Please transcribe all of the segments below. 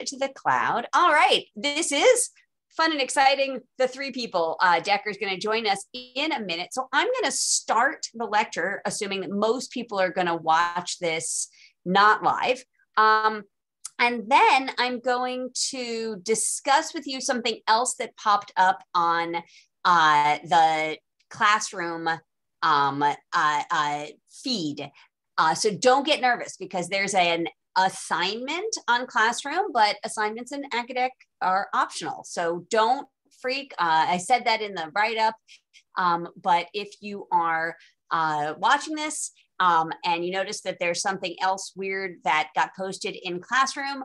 to the cloud. All right, this is fun and exciting. The three people, Decker's going to join us in a minute. So I'm going to start the lecture, assuming that most people are going to watch this not live. And then I'm going to discuss with you something else that popped up on the classroom feed. So don't get nervous because there's an assignment on Classroom, but assignments in academic are optional. So don't freak. I said that in the write-up, but if you are watching this and you notice that there's something else weird that got posted in Classroom,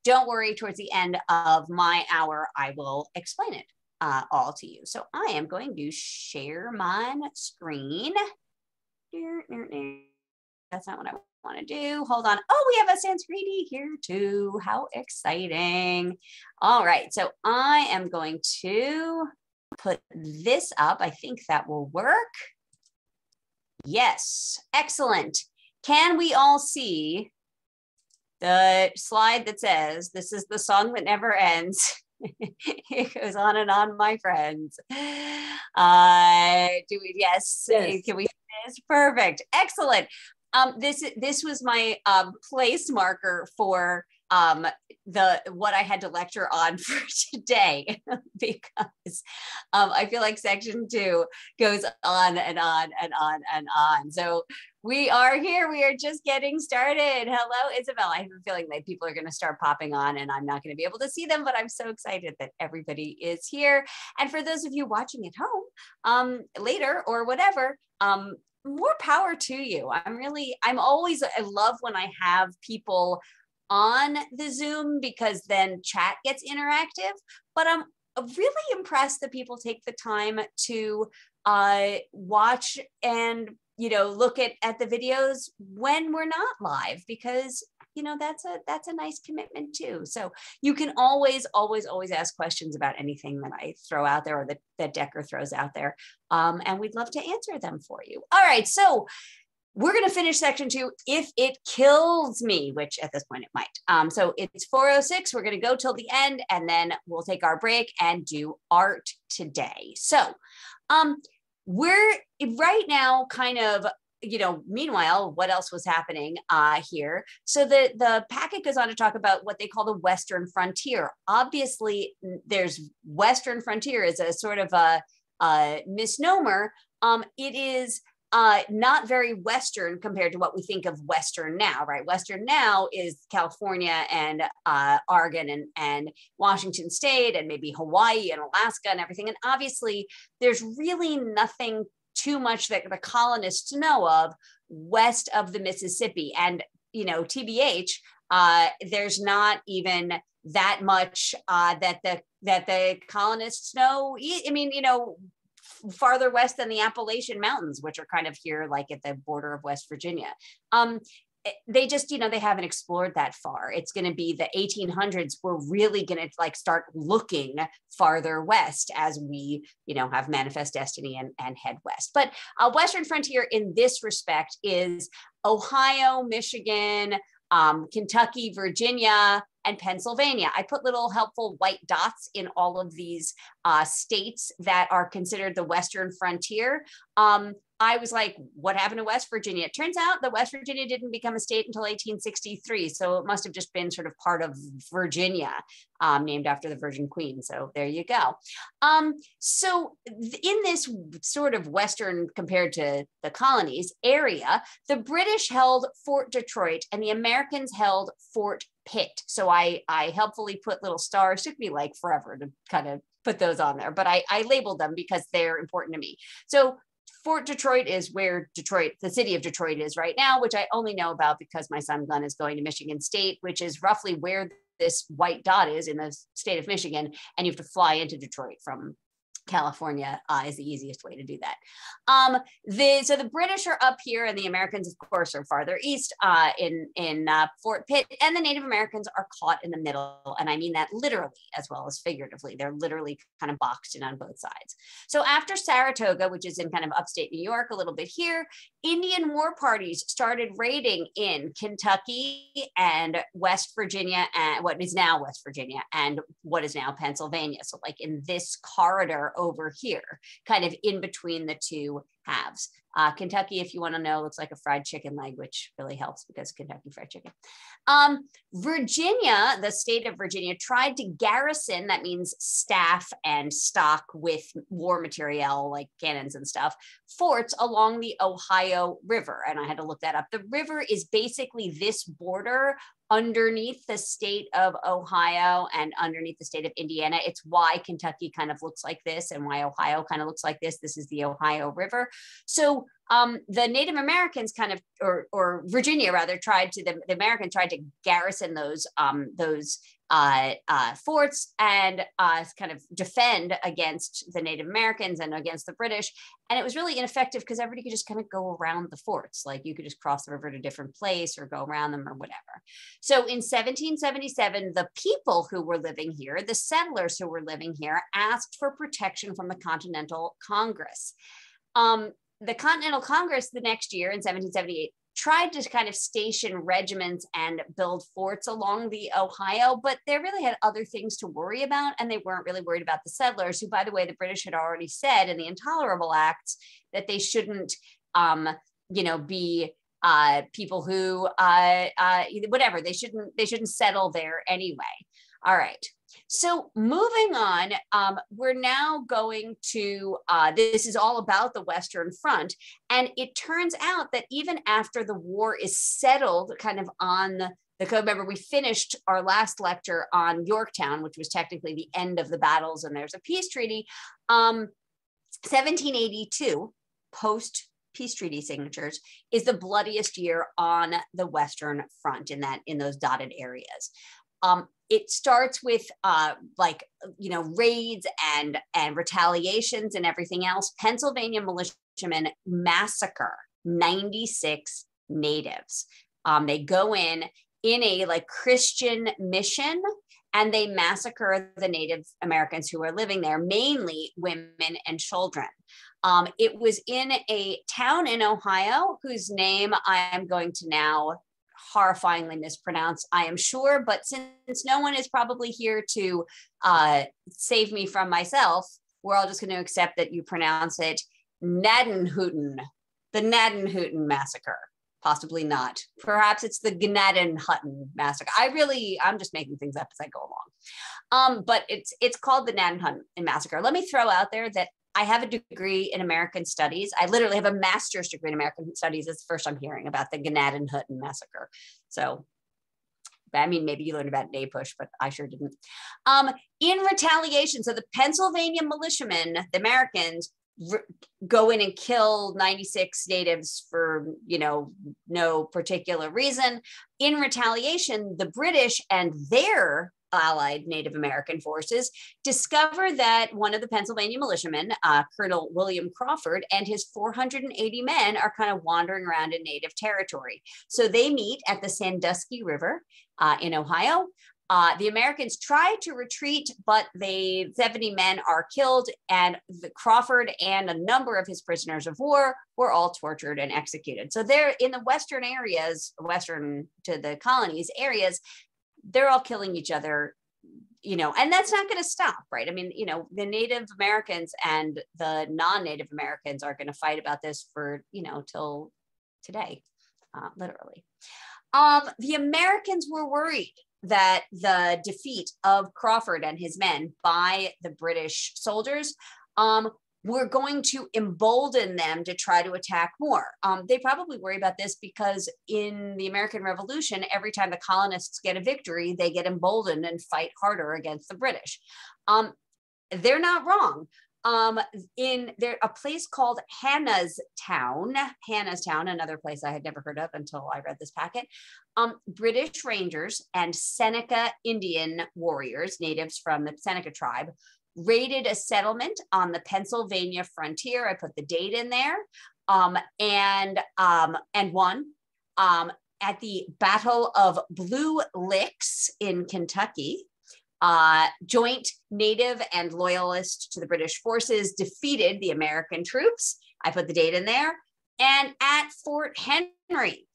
don't worry, towards the end of my hour, I will explain it all to you. So I am going to share my screen. That's not what I want to do. Hold on. Oh, we have a Sanskriti here too. How exciting. All right. So I am going to put this up. I think that will work. Yes. Excellent. Can we all see the slide that says, "This is the song that never ends"? It goes on and on, my friends. Do we? Yes. Can we see this? Perfect. Excellent. This was my place marker for what I had to lecture on for today because I feel like section 2 goes on and on and on and on. So we are here. We are just getting started. Hello, Isabel. I have a feeling that people are going to start popping on and I'm not going to be able to see them, but I'm so excited that everybody is here. And for those of you watching at home later or whatever, more power to you. I love when I have people on the Zoom because then chat gets interactive, but I'm really impressed that people take the time to watch and, look at the videos when we're not live, because that's a nice commitment too. So you can always ask questions about anything that I throw out there or that Decker throws out there. And we'd love to answer them for you. All right, so we're going to finish section 2 if it kills me, which at this point it might. So it's 4:06. We're going to go till the end and then we'll take our break and do art today. So we're right now kind of, meanwhile, what else was happening here? So the packet goes on to talk about what they call the Western frontier. Obviously, there's Western frontier is a sort of a misnomer. It is not very Western compared to what we think of Western now, right? Western now is California and Oregon and Washington State and maybe Hawaii and Alaska and everything. And obviously, there's really nothing too much that the colonists know of west of the Mississippi. And, TBH, there's not even that much that the colonists know. I mean, farther west than the Appalachian Mountains, which are kind of here, like at the border of West Virginia. They just, they haven't explored that far. It's going to be the 1800s. We're really going to start looking farther west as we, have manifest destiny and head west. But Western frontier in this respect is Ohio, Michigan, Kentucky, Virginia, and Pennsylvania. I put little helpful white dots in all of these states that are considered the Western frontier. I was like, what happened to West Virginia? It turns out that West Virginia didn't become a state until 1863. So it must have just been sort of part of Virginia, named after the Virgin Queen. So there you go. So in this sort of Western compared to the colonies area, the British held Fort Detroit and the Americans held Fort Pitt. So I helpfully put little stars. It took me like forever to kind of put those on there, but I labeled them because they're important to me. So Fort Detroit is where the city of Detroit is right now, which I only know about because my son Glenn is going to Michigan State, which is roughly where this white dot is in the state of Michigan. And you have to fly into Detroit from California is the easiest way to do that. So the British are up here, and the Americans, of course, are farther east in Fort Pitt, and the Native Americans are caught in the middle, and I mean that literally as well as figuratively. They're literally kind of boxed in on both sides. So after Saratoga, which is in kind of upstate New York, a little bit here, Indian war parties started raiding in Kentucky and West Virginia, and what is now West Virginia, and what is now Pennsylvania. So like in this corridor over here, kind of in between the two halves. Kentucky, if you want to know, looks like a fried chicken leg, which really helps because Kentucky Fried Chicken. Virginia, the state of Virginia, tried to garrison, that means staff and stock with war material like cannons and stuff, forts along the Ohio River. And I had to look that up. The river is basically this border underneath the state of Ohio and underneath the state of Indiana. It's why Kentucky kind of looks like this and why Ohio kind of looks like this. This is the Ohio River. So the Native Americans kind of, or Virginia rather, the Americans tried to garrison those forts and kind of defend against the Native Americans and against the British. And it was really ineffective because everybody could just kind of go around the forts. Like you could just cross the river to a different place or go around them or whatever. So in 1777, the people who were living here, the settlers who were living here, asked for protection from the Continental Congress. The Continental Congress the next year in 1778 tried to kind of station regiments and build forts along the Ohio, but they really had other things to worry about, and they weren't really worried about the settlers, who, by the way, the British had already said in the Intolerable Acts that they shouldn't, be people who, whatever, they shouldn't settle there anyway. All right. So moving on, we're now going to, this is all about the Western Front. And it turns out that even after the war is settled kind of on the code, remember we finished our last lecture on Yorktown, which was technically the end of the battles and there's a peace treaty. 1782, post peace treaty signatures, is the bloodiest year on the Western Front in those dotted areas. It starts with raids and retaliations and everything else. Pennsylvania militiamen massacre 96 natives. They go in a Christian mission, and they massacre the Native Americans who are living there, mainly women and children. It was in a town in Ohio whose name I am going to now horrifyingly mispronounced, I am sure, but since no one is probably here to save me from myself, we're all just going to accept that you pronounce it Gnadenhutten, the Gnadenhutten massacre. Possibly not. Perhaps it's the Gnadenhutten massacre. I'm just making things up as I go along. But it's called the Gnadenhutten massacre. Let me throw out there that I have a degree in American Studies. I literally have a master's degree in American Studies. It's the first I'm hearing about the Gnadenhutten massacre. So, I mean, maybe you learned about NAPUSH, but I sure didn't. In retaliation, so the Pennsylvania militiamen, the Americans, go in and kill 96 natives for, no particular reason. In retaliation, the British and their allied Native American forces discover that one of the Pennsylvania militiamen, Colonel William Crawford, and his 480 men are kind of wandering around in Native territory. So they meet at the Sandusky River in Ohio. The Americans try to retreat, but 70 men are killed, and Crawford and a number of his prisoners of war were all tortured and executed. So they're in the western areas, western to the colonies areas, they're all killing each other, and that's not going to stop, right? I mean, the Native Americans and the non-Native Americans are going to fight about this for, till today, literally. The Americans were worried that the defeat of Crawford and his men by the British soldiers were going to embolden them to try to attack more. They probably worry about this because in the American Revolution, every time the colonists get a victory, they get emboldened and fight harder against the British. They're not wrong. In a place called Hannah's Town, another place I had never heard of until I read this packet, British Rangers and Seneca Indian warriors, natives from the Seneca tribe, raided a settlement on the Pennsylvania frontier. I put the date in there, and won. At the Battle of Blue Licks in Kentucky, joint native and loyalist to the British forces defeated the American troops. I put the date in there. And at Fort Henry,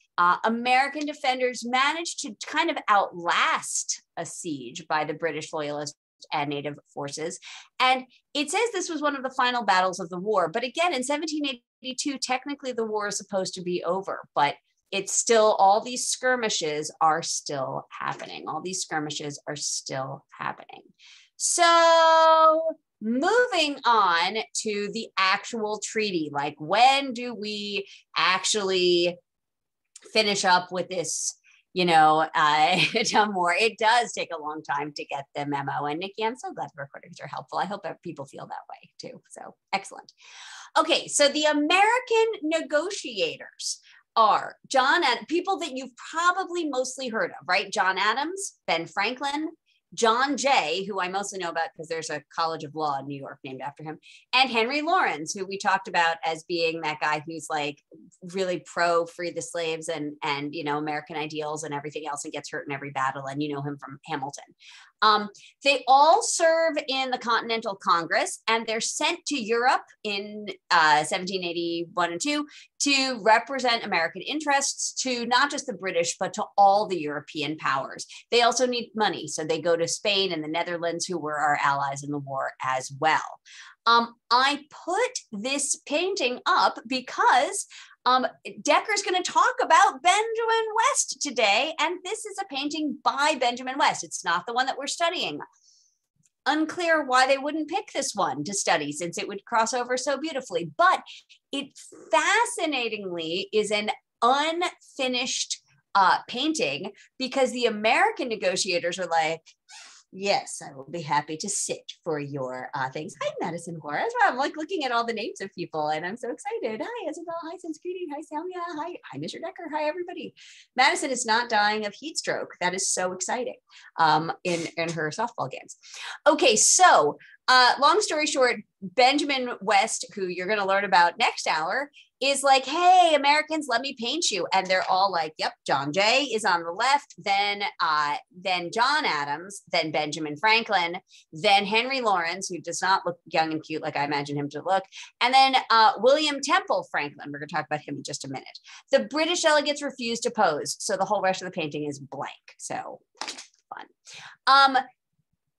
American defenders managed to kind of outlast a siege by the British loyalist and native forces. And it says this was one of the final battles of the war. But again, in 1782, technically the war is supposed to be over, but it's still, all these skirmishes are still happening. All these skirmishes are still happening. So moving on to the actual treaty, like when do we actually finish up with this, you know, more? It does take a long time to get the memo. And Nikki, I'm so glad the recordings are helpful. I hope that people feel that way too. So excellent. Okay, so the American negotiators are people that you've probably mostly heard of, right? John Adams, Ben Franklin, John Jay, who I mostly know about because there's a College of Law in New York named after him, and Henry Lawrence, who we talked about as being that guy who's like really pro free the slaves and you know, American ideals and everything else, and gets hurt in every battle, and you know him from Hamilton. They all serve in the Continental Congress, and they're sent to Europe in 1781 and 2 to represent American interests to not just the British, but to all the European powers. They also need money, so they go to Spain and the Netherlands, who were our allies in the war as well. I put this painting up because Decker's going to talk about Benjamin West today, and this is a painting by Benjamin West. It's not the one that we're studying. Unclear why they wouldn't pick this one to study, since it would cross over so beautifully, but it fascinatingly is an unfinished painting, because the American negotiators are like, yes, I will be happy to sit for your things. Hi, Madison Juarez. I'm like looking at all the names of people and I'm so excited. Hi, Isabel. Hi, Sanskritti. Hi, Salmia. Hi, Mr. Decker. Hi, everybody. Madison is not dying of heat stroke. That is so exciting in her softball games. Okay, so long story short, Benjamin West, who you're going to learn about next hour, is like, hey, Americans, let me paint you. And they're all like, yep, John Jay is on the left, then John Adams, then Benjamin Franklin, then Henry Lawrence, who does not look young and cute like I imagine him to look, and then William Temple Franklin. We're going to talk about him in just a minute. The British delegates refused to pose, so the whole rest of the painting is blank. So fun.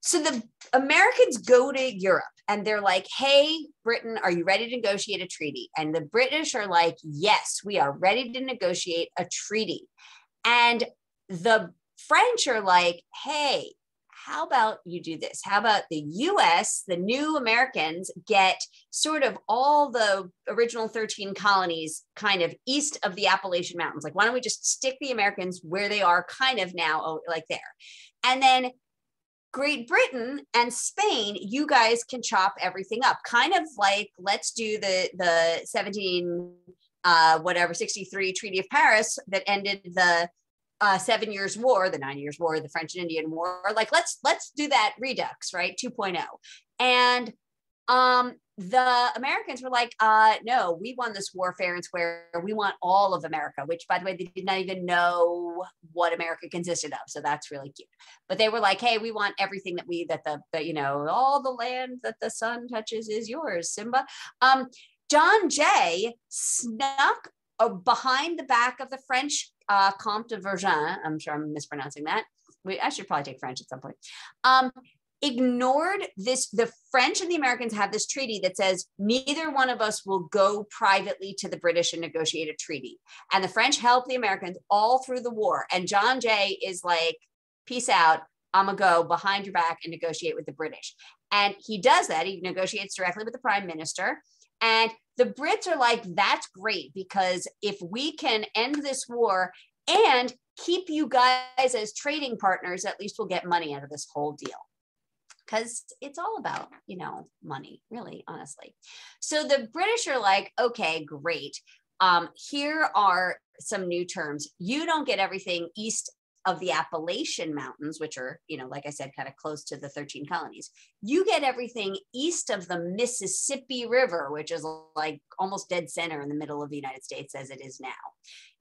So the Americans go to Europe and they're like, hey, Britain, are you ready to negotiate a treaty? And the British are like, yes, we are ready to negotiate a treaty. And the French are like, hey, how about you do this? How about the US, the new Americans, get sort of all the original 13 colonies kind of east of the Appalachian Mountains? Like, why don't we just stick the Americans where they are kind of now, like there? And then Great Britain and Spain, you guys can chop everything up. Kind of like, let's do the 63 Treaty of Paris that ended the 7 Years War, the 9 Years War, the French and Indian War. Like, let's do that redux, right? 2.0. And the Americans were like, no, we won this war fair and square. We want all of America, which, by the way, they did not even know what America consisted of. So that's really cute. But they were like, hey, we want everything all the land that the sun touches is yours, Simba. John Jay snuck behind the back of the French Comte de Vergennes. I'm sure I'm mispronouncing that. I should probably take French at some point. Ignored this. The French and the Americans have this treaty that says neither one of us will go privately to the British and negotiate a treaty. And the French help the Americans all through the war. And John Jay is like, peace out. I'm gonna go behind your back and negotiate with the British. And he does that. He negotiates directly with the prime minister. And the Brits are like, that's great, because if we can end this war and keep you guys as trading partners, at least we'll get money out of this whole deal. Because it's all about, money, really, honestly. So the British are like, okay, great. Here are some new terms. You don't get everything east of the Appalachian Mountains, which are, like I said, kind of close to the 13 colonies. You get everything east of the Mississippi River, which is like almost dead center in the middle of the United States as it is now.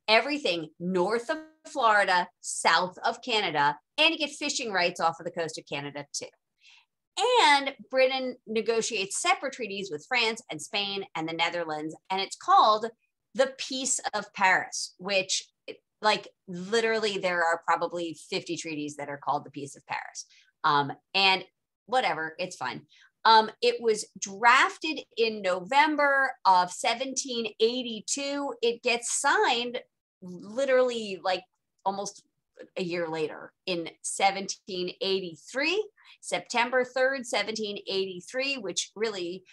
Everything north of Florida, south of Canada, and you get fishing rights off of the coast of Canada too. And Britain negotiates separate treaties with France and Spain and the Netherlands, and it's called the Peace of Paris, which, like, literally there are probably 50 treaties that are called the Peace of Paris. And whatever, it's fine. It was drafted in November of 1782. It gets signed literally like almost a year later in 1783, September 3rd, 1783, which really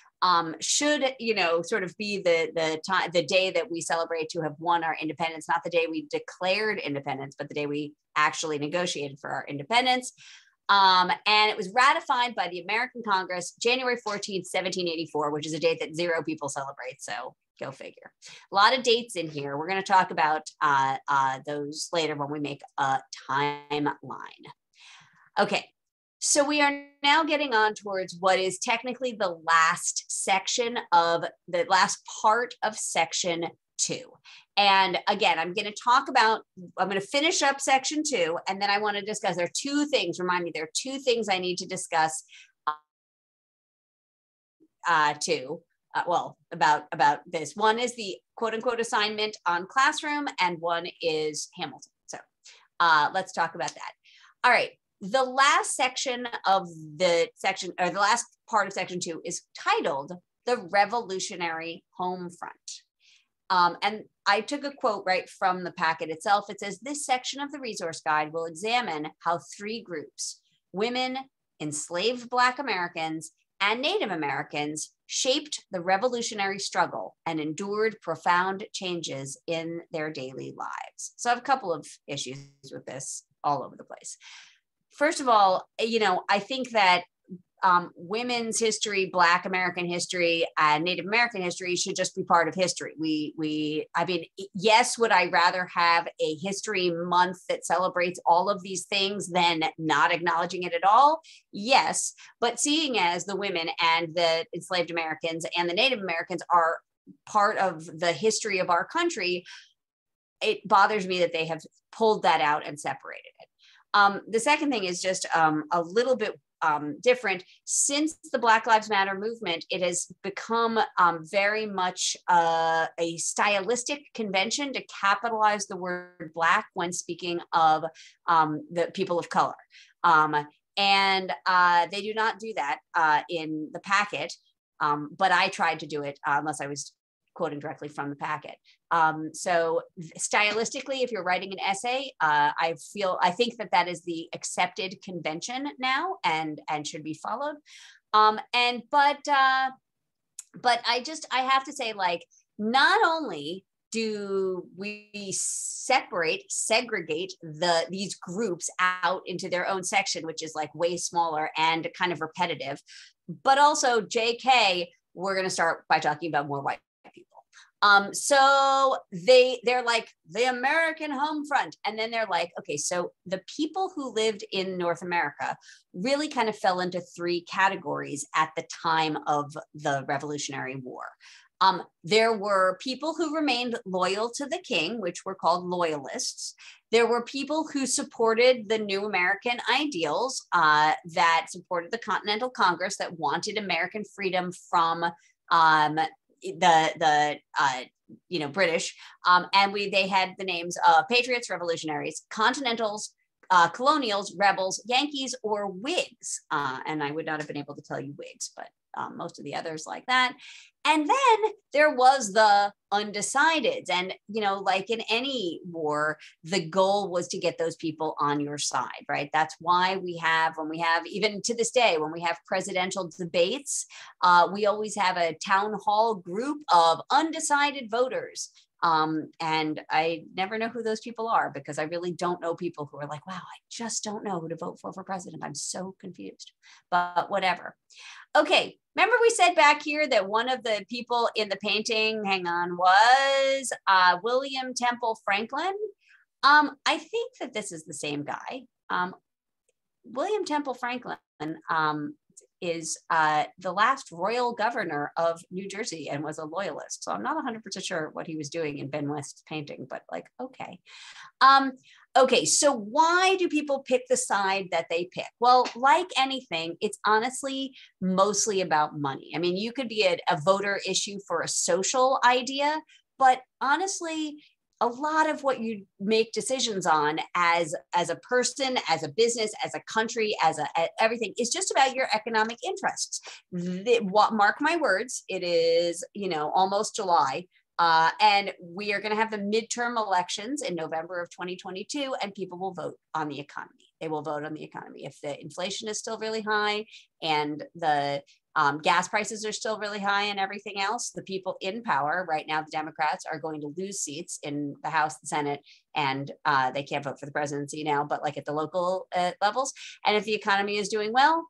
should, sort of be the day that we celebrate to have won our independence, not the day we declared independence, but the day we actually negotiated for our independence. And it was ratified by the American Congress, January 14th, 1784, which is a date that zero people celebrate. So go figure. A lot of dates in here. We're going to talk about those later when we make a timeline. Okay. So we are now getting on towards what is technically the last section of the last part of section 2. And again, I'm going to finish up section 2, and then I want to discuss, there are two things, remind me, there are two things I need to discuss about this. One is the quote unquote assignment on Classroom, and one is Hamilton. So let's talk about that. All right. The last section of the last part of section 2 is titled The Revolutionary Home Front. And I took a quote right from the packet itself. It says, this section of the resource guide will examine how 3 groups, women, enslaved Black Americans, and Native Americans, shaped the revolutionary struggle and endured profound changes in their daily lives. So I have a couple of issues with this all over the place. First of all, I think that women's history, Black American history, and Native American history should just be part of history. I mean, yes, would I rather have a history month that celebrates all of these things than not acknowledging it at all? Yes, but seeing as the women and the enslaved Americans and the Native Americans are part of the history of our country, it bothers me that they have pulled that out and separated it. The second thing is just a little bit different. Since the Black Lives Matter movement, it has become very much a stylistic convention to capitalize the word Black when speaking of the people of color. And they do not do that in the packet, but I tried to do it unless I was quoting directly from the packet. So stylistically, if you're writing an essay, I think that is the accepted convention now and should be followed. But I have to say, like, not only do we segregate these groups out into their own section, which is like way smaller and kind of repetitive, but also JK, we're going to start by talking about more white people. So they're like the American home front. And then they're like, okay, so the people who lived in North America really kind of fell into 3 categories at the time of the Revolutionary War. There were people who remained loyal to the king, which were called loyalists. There were people who supported the new American ideals that supported the Continental Congress, that wanted American freedom from British, and they had the names of patriots, revolutionaries, continentals, colonials, rebels, Yankees, or Whigs. And I would not have been able to tell you Whigs, but most of the others like that. And then there was the undecideds. And, like in any war, the goal was to get those people on your side, right? That's why when we have, even to this day, when we have presidential debates, we always have a town hall group of undecided voters. And I never know who those people are, because I really don't know people who are like, wow, I just don't know who to vote for president. I'm so confused, but whatever. Okay. Remember we said back here that one of the people in the painting, was William Temple Franklin. I think that this is the same guy. William Temple Franklin is the last royal governor of New Jersey and was a loyalist. So I'm not 100% sure what he was doing in Ben West's painting, but like, okay. Okay, so why do people pick the side that they pick? Well, like anything, it's honestly mostly about money. I mean, you could be a voter issue for a social idea, but honestly, a lot of what you make decisions on as a person, as a business, as a country, as everything is just about your economic interests. Mark my words, it is, almost July. And we are going to have the midterm elections in November of 2022, and people will vote on the economy. They will vote on the economy. If the inflation is still really high and the gas prices are still really high and everything else, the people in power right now, the Democrats, are going to lose seats in the House, the Senate, and they can't vote for the presidency now, but like at the local levels. And if the economy is doing well,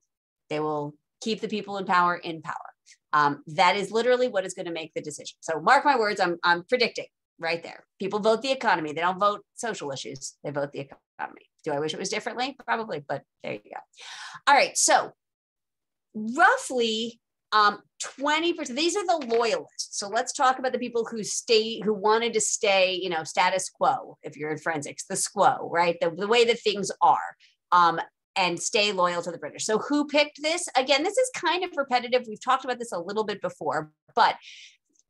they will keep the people in power in power. That is literally what is going to make the decision. So mark my words, I'm predicting right there. People vote the economy. They don't vote social issues. They vote the economy. Do I wish it was differently? Probably, but there you go. All right. So roughly 20%, these are the loyalists. So let's talk about the people who wanted to stay, status quo, if you're in forensics, the squo, right? The way that things are. And stay loyal to the British. So who picked this? Again, this is kind of repetitive. We've talked about this a little bit before, but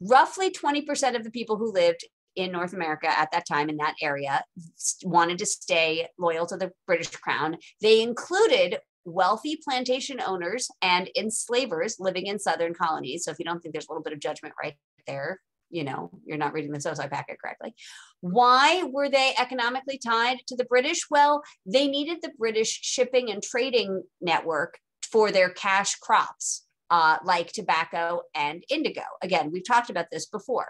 roughly 20% of the people who lived in North America at that time in that area wanted to stay loyal to the British Crown. They included wealthy plantation owners and enslavers living in Southern colonies. So if you don't think there's a little bit of judgment right there, you're not reading the SOSI packet correctly. Why were they economically tied to the British? Well, they needed the British shipping and trading network for their cash crops, like tobacco and indigo. Again, we've talked about this before.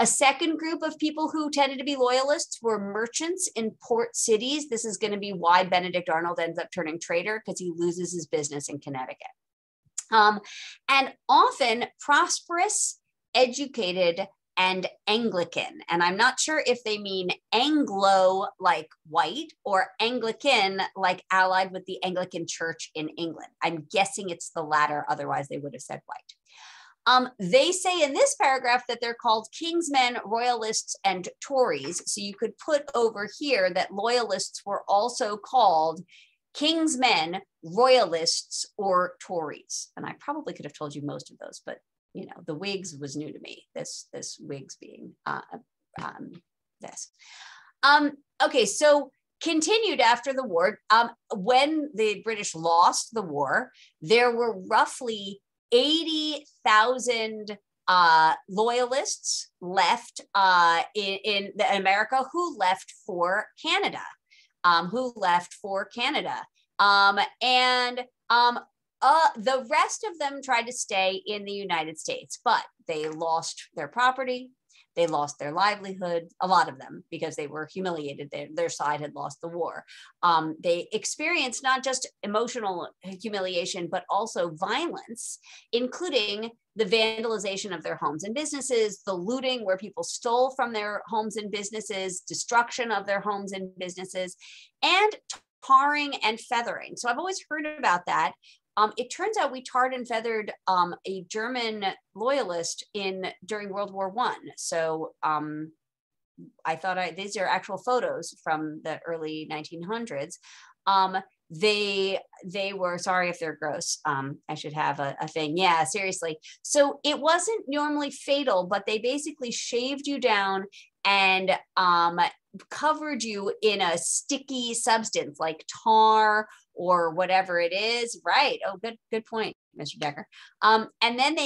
A second group of people who tended to be loyalists were merchants in port cities. This is going to be why Benedict Arnold ends up turning traitor, because he loses his business in Connecticut. And often prosperous, educated, and Anglican. And I'm not sure if they mean Anglo like white or Anglican like allied with the Anglican Church in England. I'm guessing it's the latter, otherwise they would have said white. They say in this paragraph that they're called Kingsmen, Royalists, and Tories. So you could put over here that loyalists were also called Kingsmen, Royalists, or Tories. And I probably could have told you most of those, but the Whigs was new to me, this Whigs being this. Okay, so continued after the war. When the British lost the war, there were roughly 80,000 loyalists left in America who left for Canada, the rest of them tried to stay in the United States, but they lost their property, they lost their livelihood, a lot of them, because they were humiliated. Their side had lost the war. They experienced not just emotional humiliation, but also violence, including the vandalization of their homes and businesses, the looting where people stole from their homes and businesses, destruction of their homes and businesses, and tarring and feathering. So I've always heard about that. It turns out we tarred and feathered a German loyalist during World War I. So I thought these are actual photos from the early 1900s. They were, sorry if they're gross. I should have a thing. Yeah, seriously. So it wasn't normally fatal, but they basically shaved you down and covered you in a sticky substance like tar or whatever it is. Right. Oh, good point, Mr. Decker. And then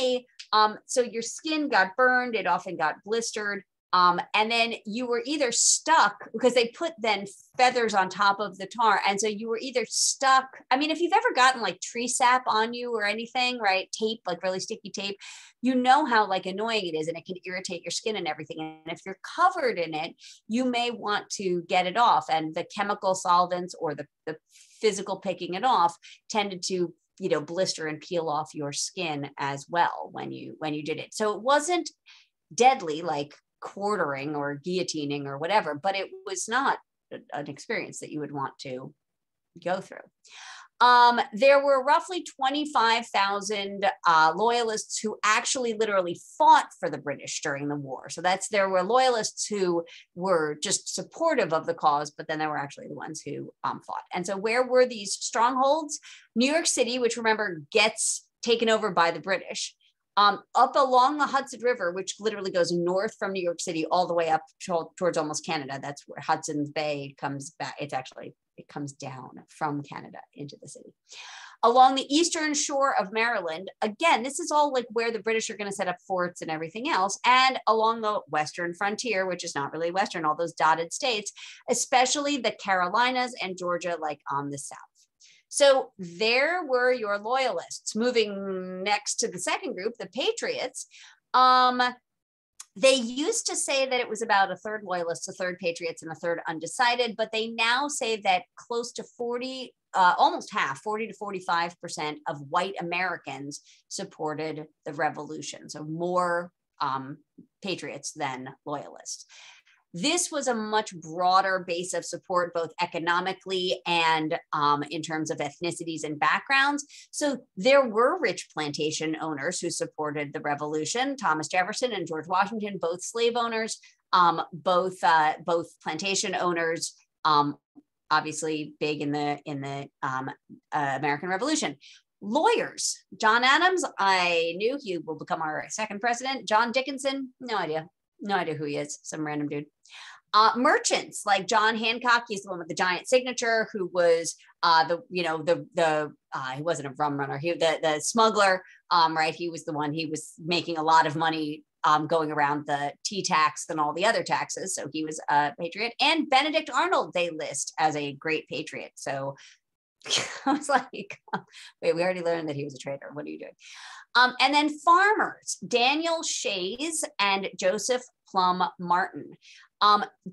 so your skin got burned. It often got blistered. And then you were either stuck, because they put then feathers on top of the tar. And so you were either stuck. I mean, if you've ever gotten like tree sap on you or anything, right? Tape, like really sticky tape, you know how like annoying it is, and it can irritate your skin and everything. And if you're covered in it, you may want to get it off. And the chemical solvents or the physical picking it off tended to, blister and peel off your skin as well when you did it. So it wasn't deadly like quartering or guillotining or whatever, but it was not an experience that you would want to go through. There were roughly 25,000 loyalists who actually literally fought for the British during the war. So there were loyalists who were just supportive of the cause, but then there were actually the ones who fought. And so where were these strongholds? New York City, which remember gets taken over by the British. Up along the Hudson River, which literally goes north from New York City all the way up towards almost Canada. That's where Hudson's Bay comes back. It comes down from Canada into the city. Along the eastern shore of Maryland, again, this is all like where the British are going to set up forts and everything else. And along the western frontier, which is not really western, all those dotted states, especially the Carolinas and Georgia, like on the south. So there were your loyalists. Moving next to the second group, the patriots. They used to say that it was about a third loyalists, a third patriots, and a third undecided, but they now say that close to 40, almost half, 40 to 45% of white Americans supported the revolution. So more patriots than loyalists. This was a much broader base of support, both economically and in terms of ethnicities and backgrounds. So there were rich plantation owners who supported the revolution. Thomas Jefferson and George Washington, both slave owners, both plantation owners, obviously big in the American Revolution. Lawyers, John Adams, I knew he will become our second president. John Dickinson, no idea who he is, some random dude. Merchants like John Hancock, he's the one with the giant signature, who was he wasn't a rum runner, the smuggler, right? He was the one, he was making a lot of money going around the tea tax and all the other taxes. So he was a patriot. And Benedict Arnold, they list as a great patriot. So I was like, wait, we already learned that he was a traitor. What are you doing? And then farmers, Daniel Shays and Joseph Plum Martin.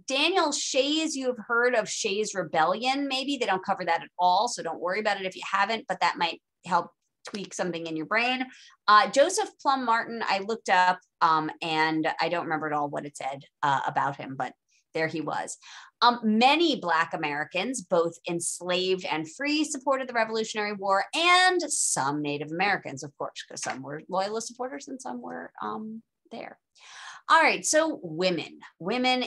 Daniel Shays, you have heard of Shays Rebellion. Maybe they don't cover that at all, so don't worry about it if you haven't, but that might help tweak something in your brain. Joseph Plum Martin, I looked up and I don't remember at all what it said about him, but there he was. Many Black Americans, both enslaved and free, supported the Revolutionary War, and some Native Americans, of course, because some were loyalist supporters and some were there. All right, so women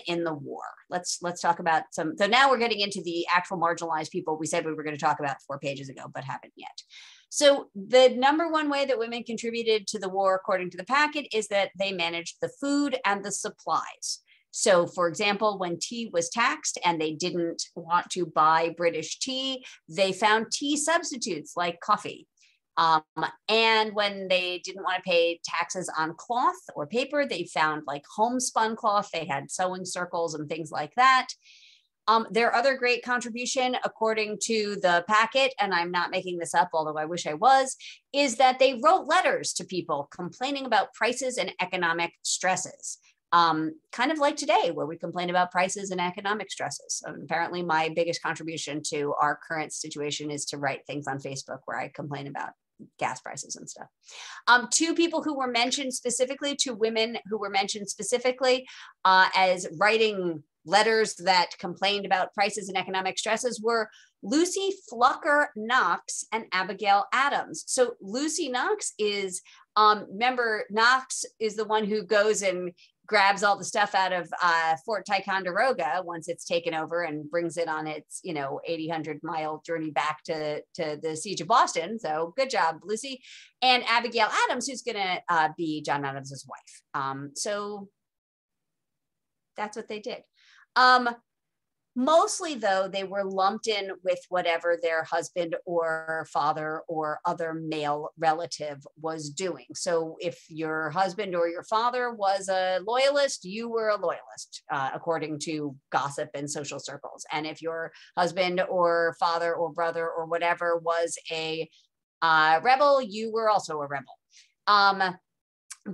in the war. Let's talk about some. So now we're getting into the actual marginalized people we said we were going to talk about 4 pages ago, but haven't yet. So the number one way that women contributed to the war, according to the packet, is that they managed the food and the supplies. So, for example, when tea was taxed and they didn't want to buy British tea, they found tea substitutes like coffee. And when they didn't want to pay taxes on cloth or paper, they found like homespun cloth. They had sewing circles and things like that. Their other great contribution, according to the packet, and I'm not making this up, although I wish I was, is that they wrote letters to people complaining about prices and economic stresses. Kind of like today, where we complain about prices and economic stresses. Apparently, my biggest contribution to our current situation is to write things on Facebook where I complain about gas prices and stuff. 2 people who were mentioned specifically, 2 women who were mentioned specifically as writing letters that complained about prices and economic stresses were Lucy Flucker Knox and Abigail Adams. So Lucy Knox is, remember, Knox is the one who goes and grabs all the stuff out of Fort Ticonderoga once it's taken over and brings it on its 800-mile journey back to the siege of Boston. So good job, Lucy. And Abigail Adams, who's going to be John Adams's wife. So that's what they did. Mostly, though, they were lumped in with whatever their husband or father or other male relative was doing. So if your husband or your father was a loyalist, you were a loyalist, according to gossip and social circles. And if your husband or father or brother or whatever was a rebel, you were also a rebel.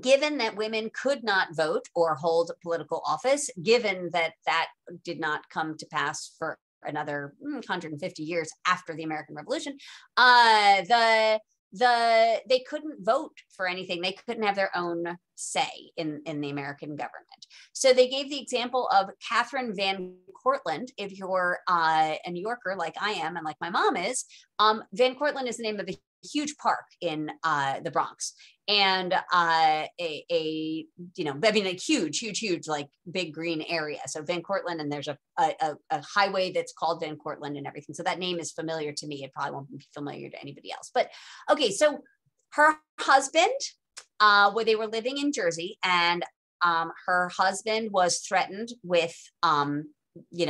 Given that women could not vote or hold political office, given that that did not come to pass for another 150 years after the American Revolution, the they couldn't vote for anything. They couldn't have their own say in the American government. So they gave the example of Catherine Van Cortlandt. If you're a New Yorker like I am and like my mom is, Van Cortlandt is the name of a huge park in the Bronx. And a huge, like big green area. So Van Cortlandt, and there's a highway that's called Van Cortlandt and everything. So that name is familiar to me. It probably won't be familiar to anybody else. But okay, so her husband, where they were living in Jersey, and her husband was threatened with,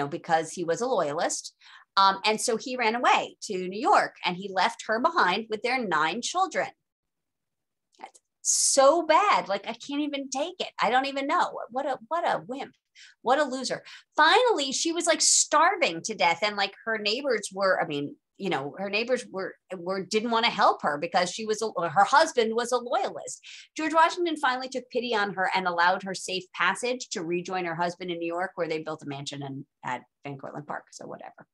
because he was a loyalist. And so he ran away to New York, and he left her behind with their 9 children. That's so bad. Like, I can't even take it. I don't even know. What a wimp. What a loser. Finally, she was like starving to death. And like her neighbors were, her neighbors didn't want to help her because her husband was a loyalist. George Washington finally took pity on her and allowed her safe passage to rejoin her husband in New York, where they built a mansion at Van Cortlandt Park. So whatever.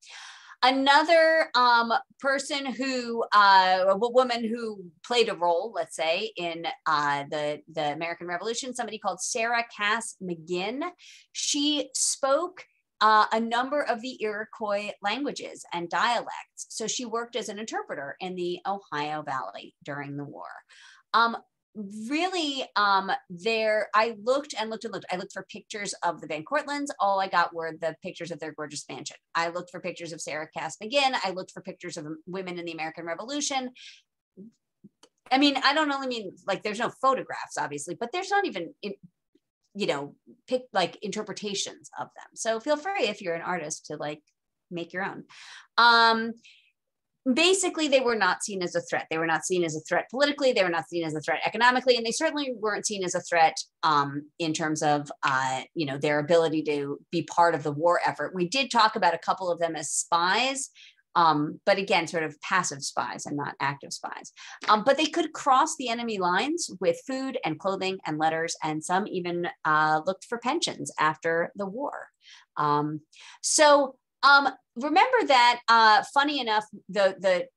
Another person a woman who played a role, let's say, in the American Revolution, somebody called Sarah Cass McGinn. She spoke a number of the Iroquois languages and dialects. So she worked as an interpreter in the Ohio Valley during the war. I looked. I looked for pictures of the Van Cortlandts. All I got were the pictures of their gorgeous mansion. I looked for pictures of Sarah Cass McGinn. I looked for pictures of women in the American Revolution. I mean, I don't only mean like there's no photographs, obviously, but there's not even pick like interpretations of them. So feel free, if you're an artist, to like make your own. Basically, they were not seen as a threat. They were not seen as a threat politically. They were not seen as a threat economically, and they certainly weren't seen as a threat in terms of their ability to be part of the war effort. We did talk about a couple of them as spies, but again, sort of passive spies and not active spies. But they could cross the enemy lines with food and clothing and letters, and some even looked for pensions after the war. Remember that, funny enough, the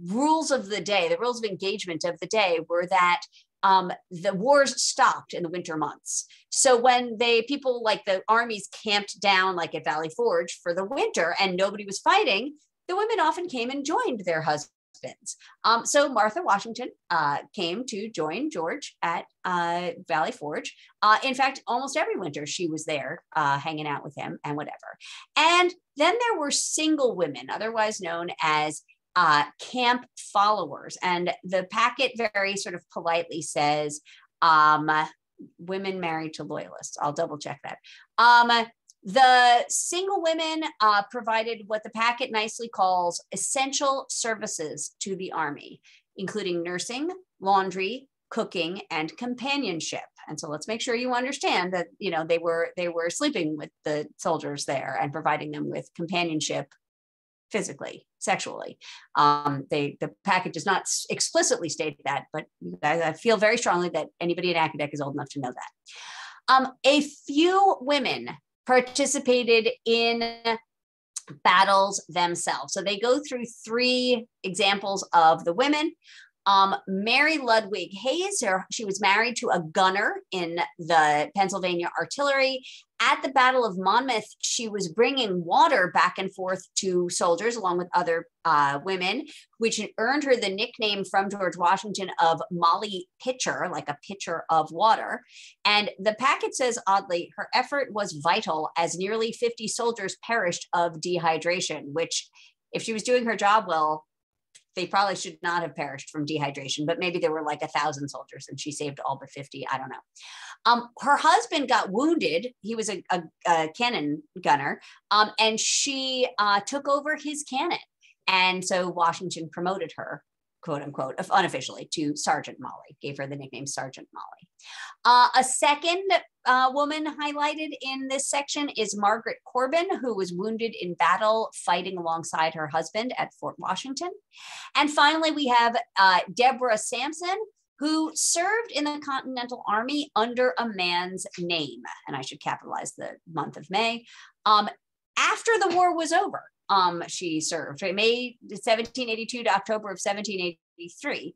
rules of the day, the rules of engagement of the day were that the wars stopped in the winter months. So when people like the armies camped down like at Valley Forge for the winter and nobody was fighting, the women often came and joined their husbands. So Martha Washington came to join George at Valley Forge. In fact, almost every winter she was there hanging out with him and whatever. And then there were single women, otherwise known as camp followers. And the packet very sort of politely says, women married to loyalists. I'll double check that. The single women provided what the packet nicely calls essential services to the army, including nursing, laundry, cooking, and companionship. And so let's make sure you understand that, they were sleeping with the soldiers there and providing them with companionship physically, sexually. The packet does not explicitly state that, but I feel very strongly that anybody in Acadec is old enough to know that. A few women participated in battles themselves. So they go through 3 examples of the women. Mary Ludwig Hayes, she was married to a gunner in the Pennsylvania Artillery. At the Battle of Monmouth, she was bringing water back and forth to soldiers along with other women, which earned her the nickname from George Washington of Molly Pitcher, like a pitcher of water. And the packet says, oddly, her effort was vital as nearly 50 soldiers perished of dehydration, which if she was doing her job well, they probably should not have perished from dehydration, but maybe there were like 1,000 soldiers and she saved all but 50. I don't know. Her husband got wounded. He was a cannon gunner, and she took over his cannon. And so Washington promoted her, quote unquote, unofficially, to Sergeant Molly, gave her the nickname Sergeant Molly. A second woman highlighted in this section is Margaret Corbin, who was wounded in battle fighting alongside her husband at Fort Washington. And finally, we have Deborah Sampson, who served in the Continental Army under a man's name. And I should capitalize the month of May. After the war was over, she served, May 1782 to October of 1783. 1933.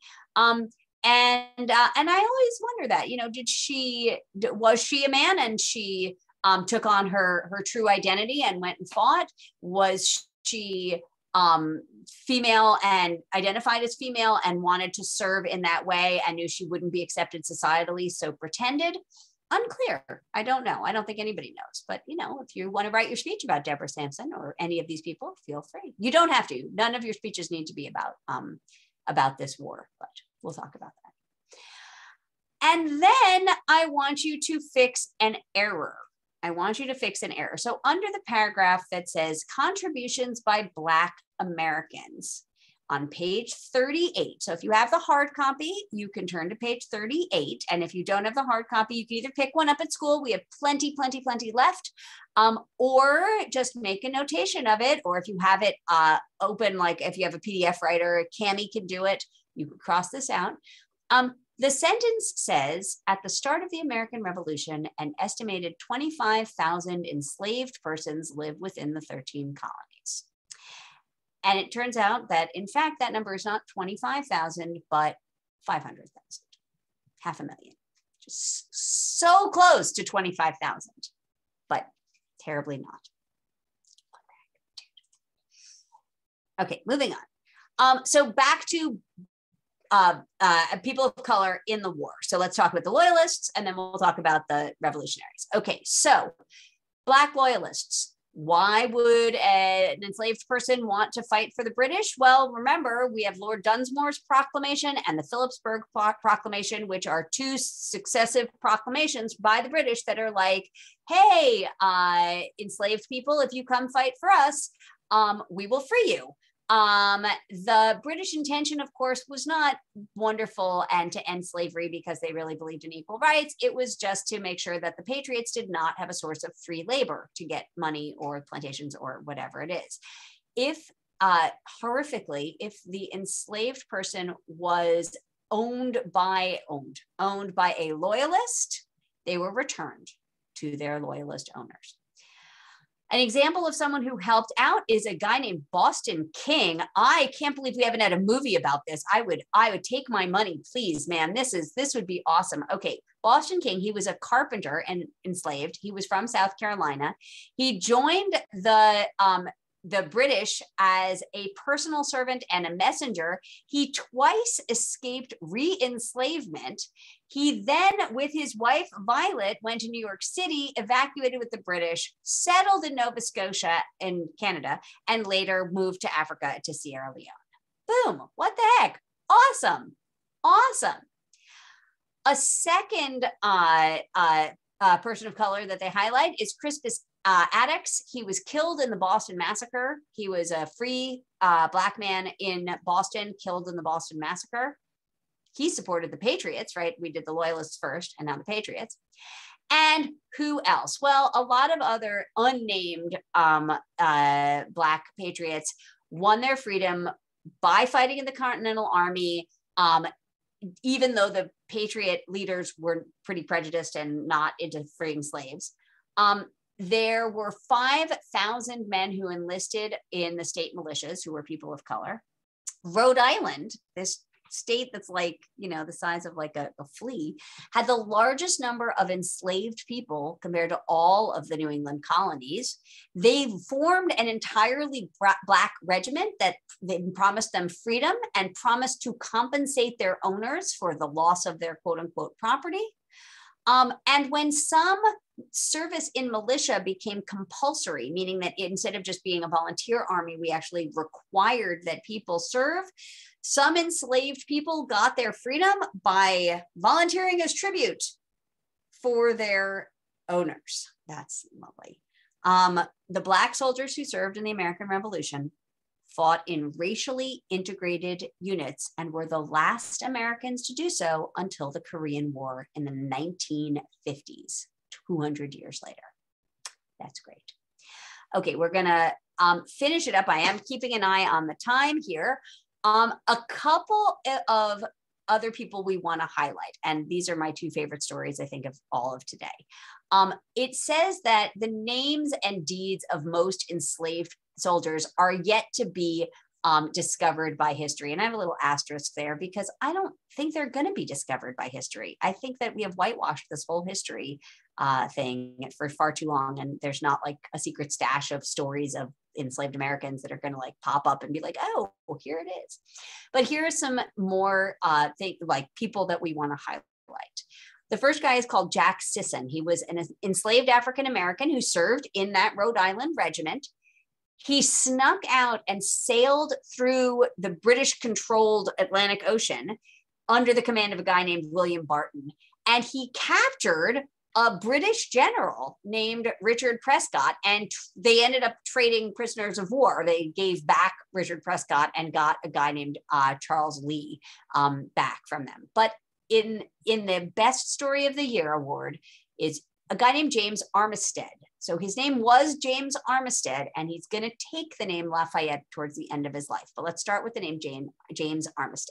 And I always wonder that, you know, was she a man and she took on her true identity and went and fought? Was she female and identified as female and wanted to serve in that way and knew she wouldn't be accepted societally, so pretended? Unclear. I don't know. I don't think anybody knows. But, you know, if you want to write your speech about Deborah Sampson or any of these people, feel free. You don't have to. None of your speeches need to be about this war, but we'll talk about that. And then I want you to fix an error. I want you to fix an error. So under the paragraph that says contributions by Black Americans on page 38. So if you have the hard copy, you can turn to page 38. And if you don't have the hard copy, you can either pick one up at school. We have plenty left. Or just make a notation of it. Or if you have it open, like if you have a PDF writer, Cami can do it. You can cross this out. The sentence says, at the start of the American Revolution, an estimated 25,000 enslaved persons lived within the 13 colonies. And it turns out that, in fact, that number is not 25,000, but 500,000, 500,000. Just so close to 25,000, but terribly not. Okay, moving on. So back to people of color in the war. So let's talk about the Loyalists, and then we'll talk about the revolutionaries. Okay, so Black Loyalists. Why would an enslaved person want to fight for the British? Well, remember, we have Lord Dunsmore's proclamation and the Phillipsburg proclamation, which are two successive proclamations by the British that are like, hey, enslaved people, if you come fight for us, we will free you. The British intention, of course, was not wonderful and to end slavery because they really believed in equal rights. It was just to make sure that the Patriots did not have a source of free labor to get money or plantations or whatever it is. If horrifically, if the enslaved person was owned by a loyalist, they were returned to their loyalist owners. An example of someone who helped out is a guy named Boston King. I can't believe we haven't had a movie about this. I would take my money, please, man. This would be awesome. Okay, Boston King, he was a carpenter and enslaved. He was from South Carolina. He joined the British as a personal servant and a messenger. He twice escaped re-enslavement. He then, with his wife, Violet, went to New York City, evacuated with the British, settled in Nova Scotia in Canada, and later moved to Africa to Sierra Leone. Boom, what the heck? Awesome, awesome. A second person of color that they highlight is Crispus Attucks. He was killed in the Boston Massacre. He was a free Black man in Boston, killed in the Boston Massacre. He supported the Patriots, right? We did the Loyalists first and now the Patriots. And who else? Well, a lot of other unnamed Black patriots won their freedom by fighting in the Continental Army, even though the Patriot leaders were pretty prejudiced and not into freeing slaves. There were 5,000 men who enlisted in the state militias who were people of color. Rhode Island, this state that's like, you know, the size of like a flea, had the largest number of enslaved people compared to all of the New England colonies. They formed an entirely Black regiment that they promised them freedom and promised to compensate their owners for the loss of their quote unquote property. And when some service in militia became compulsory, meaning that instead of just being a volunteer army, we actually required that people serve, some enslaved people got their freedom by volunteering as tribute for their owners. That's lovely. The Black soldiers who served in the American Revolution fought in racially integrated units and were the last Americans to do so until the Korean War in the 1950s, 200 years later. That's great. Okay, we're gonna finish it up. I am keeping an eye on the time here. A couple of other people we want to highlight, and these are my two favorite stories, I think, of all of today. It says that the names and deeds of most enslaved soldiers are yet to be discovered by history. And I have a little asterisk there because I don't think they're going to be discovered by history. I think that we have whitewashed this whole history thing for far too long. And there's not like a secret stash of stories of enslaved Americans that are going to like pop up and be like, oh, well, here it is. But here are some more like people that we want to highlight. The first guy is called Jack Sisson. He was an enslaved African-American who served in that Rhode Island regiment. He snuck out and sailed through the British-controlled Atlantic Ocean under the command of a guy named William Barton. And he captured a British general named Richard Prescott, and they ended up trading prisoners of war. They gave back Richard Prescott and got a guy named Charles Lee back from them. But in the Best Story of the Year award is a guy named James Armistead. So his name was James Armistead, and he's going to take the name Lafayette towards the end of his life. But let's start with the name James Armistead.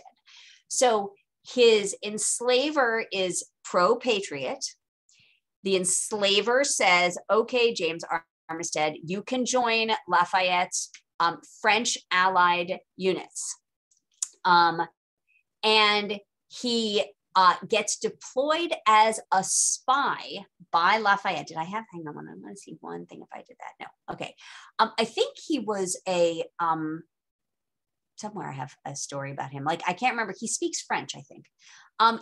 So his enslaver is pro-patriot. The enslaver says, okay, James Armistead, you can join Lafayette's French allied units. And he gets deployed as a spy by Lafayette. Did I have, hang on, I'm gonna see one thing if I did that. No, okay. I think he was somewhere I have a story about him. Like, I can't remember, he speaks French, I think.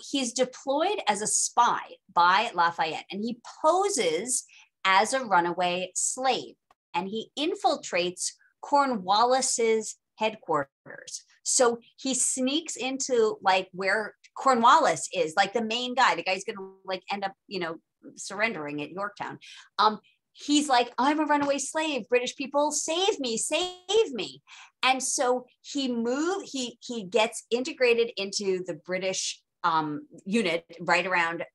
He's deployed as a spy by Lafayette, and he poses as a runaway slave, and he infiltrates Cornwallis's headquarters. So he sneaks into like where Cornwallis is, like the main guy, the guy's gonna like end up, surrendering at Yorktown. He's like, I'm a runaway slave. British people, save me, save me. And so he gets integrated into the British unit right around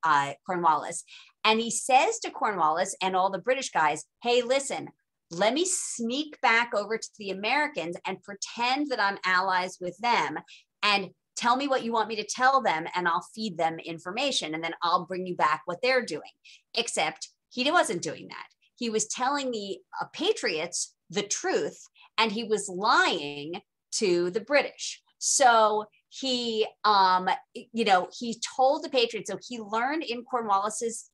Cornwallis. And he says to Cornwallis and all the British guys, hey, listen, let me sneak back over to the Americans and pretend that I'm allies with them, and tell me what you want me to tell them, and I'll feed them information, and then I'll bring you back what they're doing. Except he wasn't doing that. He was telling the patriots the truth, and he was lying to the British. So he told the patriots, so he learned in Cornwallis's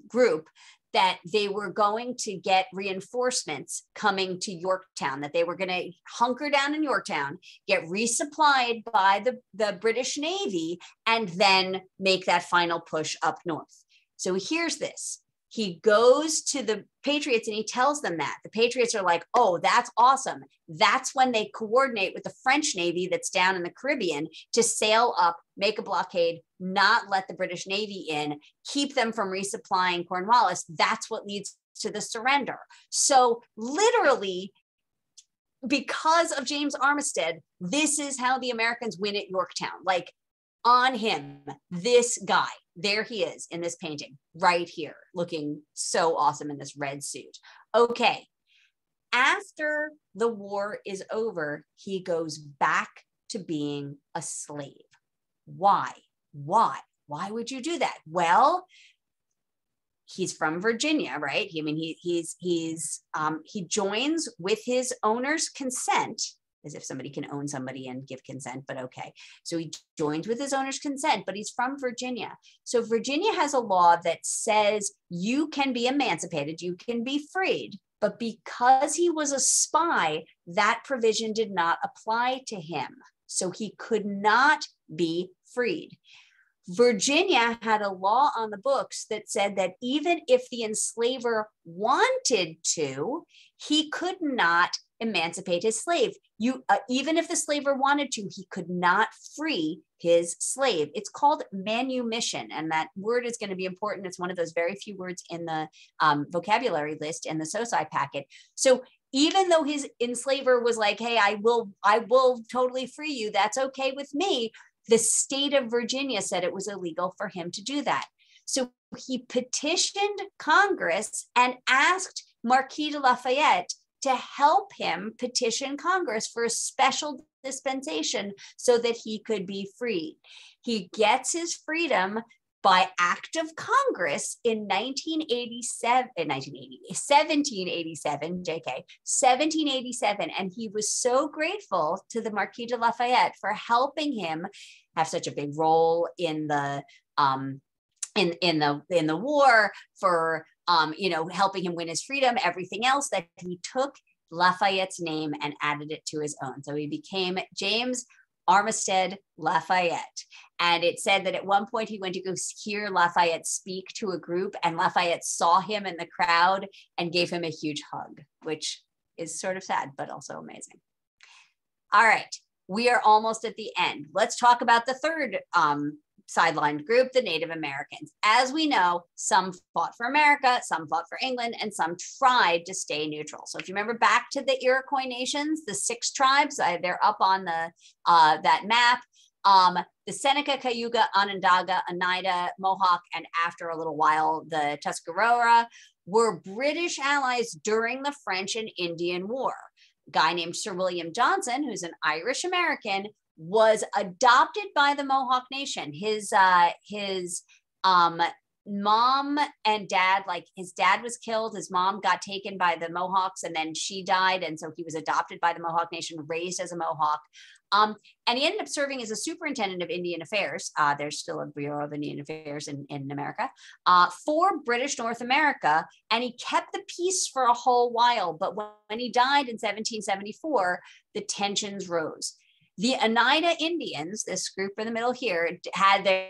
group that they were going to get reinforcements coming to Yorktown, that they were going to hunker down in Yorktown, get resupplied by the British Navy, and then make that final push up north. So he hears this. He goes to the Patriots and he tells them that. The Patriots are like, oh, that's awesome. That's when they coordinate with the French Navy that's down in the Caribbean to sail up, make a blockade, not let the British Navy in, keep them from resupplying Cornwallis. That's what leads to the surrender. So literally, because of James Armistead, this is how the Americans win at Yorktown. Like, on him, this guy, there he is in this painting right here, looking so awesome in this red suit. Okay, after the war is over, he goes back to being a slave. Why? Why would you do that? Well, he's from Virginia, right? I mean, he joins with his owner's consent, as if somebody can own somebody and give consent, but okay. So he joins with his owner's consent, but he's from Virginia. So Virginia has a law that says you can be emancipated, you can be freed, but because he was a spy, that provision did not apply to him. So he could not be freed. Virginia had a law on the books that said that even if the enslaver wanted to, he could not emancipate his slave. Even if the slaver wanted to, he could not free his slave. It's called manumission, and that word is going to be important. It's one of those very few words in the vocabulary list in the SOSI packet. So even though his enslaver was like, hey, I will totally free you, that's okay with me, the state of Virginia said it was illegal for him to do that. So he petitioned Congress and asked Marquis de Lafayette to help him petition Congress for a special dispensation so that he could be freed. He gets his freedom by act of Congress in 1787, JK, 1787. And he was so grateful to the Marquis de Lafayette for helping him have such a big role in the in the war, for helping him win his freedom, everything else, that he took Lafayette's name and added it to his own. So he became James Armistead Lafayette. And it said that at one point he went to go hear Lafayette speak to a group, and Lafayette saw him in the crowd and gave him a huge hug, which is sort of sad, but also amazing. All right, we are almost at the end. Let's talk about the third sidelined group, the Native Americans. As we know, some fought for America, some fought for England, and some tried to stay neutral. So if you remember back to the Iroquois nations, the 6 tribes, they're up on the that map. The Seneca, Cayuga, Onondaga, Oneida, Mohawk, and after a little while, the Tuscarora were British allies during the French and Indian War. A guy named Sir William Johnson, who's an Irish American, was adopted by the Mohawk Nation. His mom and dad, like his dad was killed, his mom got taken by the Mohawks, and then she died, and so he was adopted by the Mohawk Nation, raised as a Mohawk. And he ended up serving as a superintendent of Indian Affairs. There's still a Bureau of Indian Affairs in America, for British North America. And he kept the peace for a whole while. But when he died in 1774, the tensions rose. The Oneida Indians, this group in the middle here, had the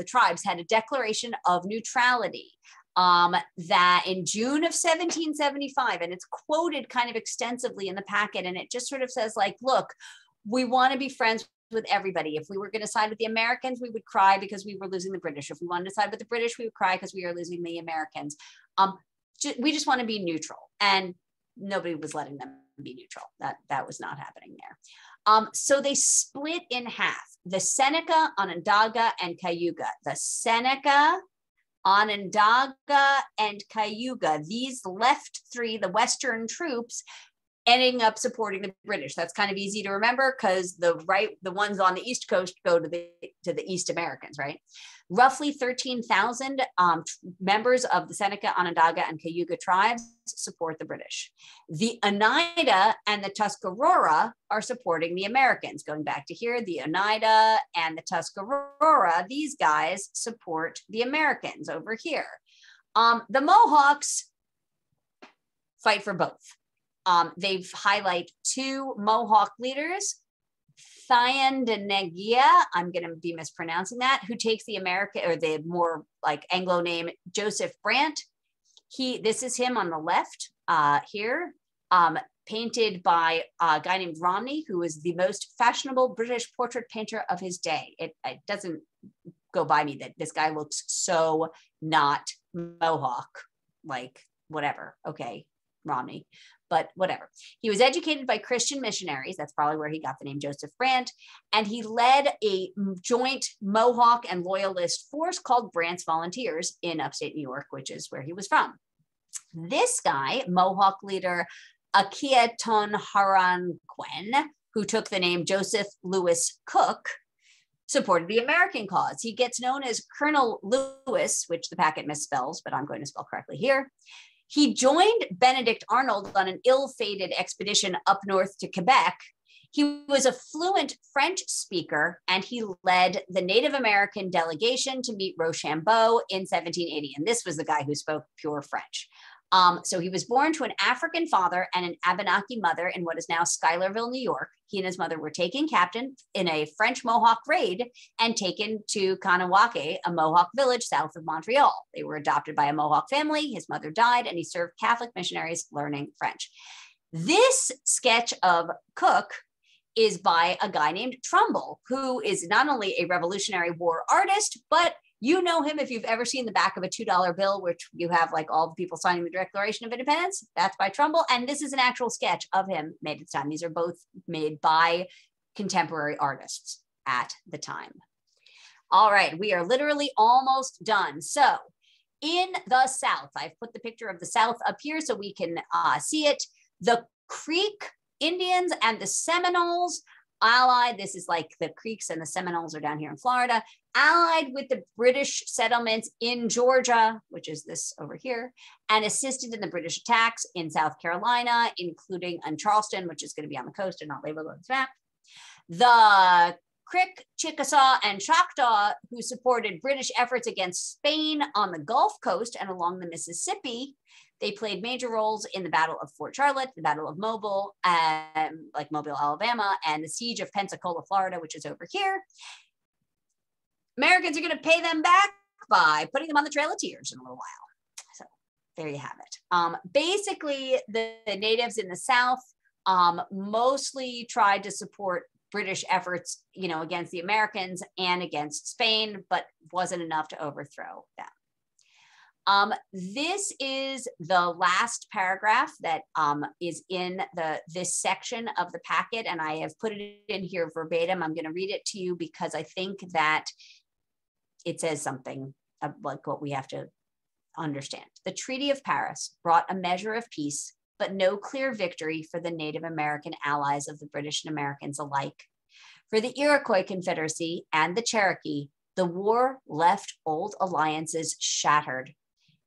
tribes had a declaration of neutrality that in June of 1775, and it's quoted kind of extensively in the packet. And it just sort of says, like, look, we want to be friends with everybody. If we were going to side with the Americans, we would cry because we were losing the British. If we wanted to side with the British, we would cry because we are losing the Americans. We just want to be neutral, and nobody was letting them be neutral. That was not happening there. So they split in half: the Seneca, Onondaga, and Cayuga. The Seneca, Onondaga, and Cayuga, these left 3, the Western troops, ending up supporting the British. That's kind of easy to remember because the ones on the East Coast go to the East Americans, right? Roughly 13,000 members of the Seneca, Onondaga, and Cayuga tribes support the British. The Oneida and the Tuscarora are supporting the Americans. Going back to here, the Oneida and the Tuscarora, these guys support the Americans over here. The Mohawks fight for both. They've highlight 2 Mohawk leaders, Thayendanegea, I'm going to be mispronouncing that, who takes the the more like Anglo name, Joseph Brant. This is him on the left here, painted by a guy named Romney, who was the most fashionable British portrait painter of his day. It doesn't go by me that this guy looks so not Mohawk, like whatever. Okay, Romney. But whatever. He was educated by Christian missionaries. That's probably where he got the name Joseph Brant. And he led a joint Mohawk and Loyalist force called Brant's Volunteers in upstate New York, which is where he was from. This guy, Mohawk leader Akiaton Haranquen, who took the name Joseph Lewis Cook, supported the American cause. He gets known as Colonel Lewis, which the packet misspells, but I'm going to spell correctly here. He joined Benedict Arnold on an ill-fated expedition up north to Quebec. He was a fluent French speaker, and he led the Native American delegation to meet Rochambeau in 1780. And this was the guy who spoke pure French. So he was born to an African father and an Abenaki mother in what is now Schuylerville, New York. He and his mother were taken captive in a French Mohawk raid and taken to Kanawake, a Mohawk village south of Montreal. They were adopted by a Mohawk family. His mother died, and he served Catholic missionaries learning French. This sketch of Cook is by a guy named Trumbull, who is not only a Revolutionary War artist, but you know him if you've ever seen the back of a $2 bill, which you have like all the people signing the Declaration of Independence. That's by Trumbull. And this is an actual sketch of him made at the time. These are both made by contemporary artists at the time. All right, we are literally almost done. So in the South, I've put the picture of the South up here so we can see it. The Creek Indians and the Seminoles allied, this is like the Creeks and the Seminoles are down here in Florida, allied with the British settlements in Georgia, which is this over here, and assisted in the British attacks in South Carolina, including on Charleston, which is going to be on the coast and not labeled on this map. The Creek, Chickasaw, and Choctaw, who supported British efforts against Spain on the Gulf Coast and along the Mississippi, they played major roles in the Battle of Fort Charlotte, the Battle of Mobile, like Mobile, Alabama, and the Siege of Pensacola, Florida, which is over here. Americans are going to pay them back by putting them on the Trail of Tears in a little while. So there you have it. Basically, the natives in the South mostly tried to support British efforts, you know, against the Americans and against Spain, but wasn't enough to overthrow them. This is the last paragraph that is in this section of the packet, and I have put it in here verbatim. I'm going to read it to you because I think that it says something like what we have to understand. The Treaty of Paris brought a measure of peace, but no clear victory for the Native American allies of the British and Americans alike. For the Iroquois Confederacy and the Cherokee, the war left old alliances shattered.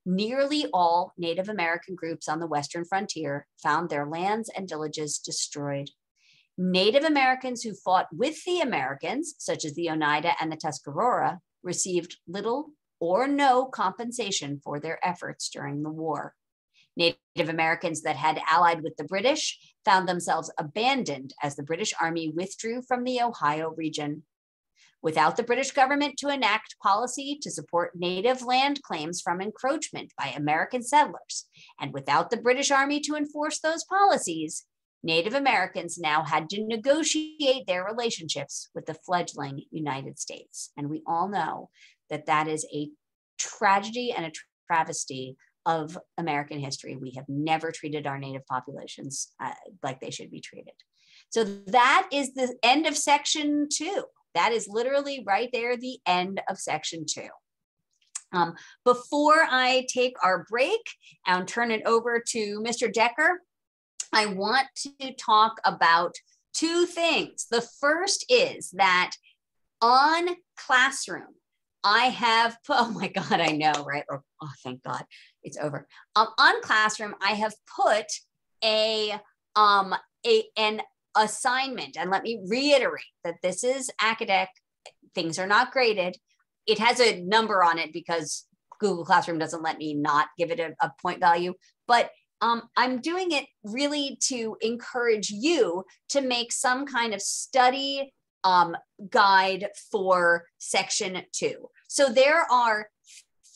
Nearly all Native American groups on the Western frontier found their lands and villages destroyed. Native Americans who fought with the Americans, such as the Oneida and the Tuscarora, received little or no compensation for their efforts during the war. Native Americans that had allied with the British found themselves abandoned as the British Army withdrew from the Ohio region. Without the British government to enact policy to support native land claims from encroachment by American settlers, and without the British Army to enforce those policies, Native Americans now had to negotiate their relationships with the fledgling United States. And we all know that that is a tragedy and a travesty of American history. We have never treated our Native populations like they should be treated. So that is the end of section 2. That is literally right there, the end of section 2. Before I take our break and turn it over to Mr. Decker, I want to talk about 2 things. The first is that on Classroom, I have put, oh my God, I know, right? Oh, thank God, it's over. On Classroom, I have put an assignment, and let me reiterate that this is academic. Things are not graded. It has a number on it because Google Classroom doesn't let me not give it a point value, but I'm doing it really to encourage you to make some kind of study guide for section 2. So there are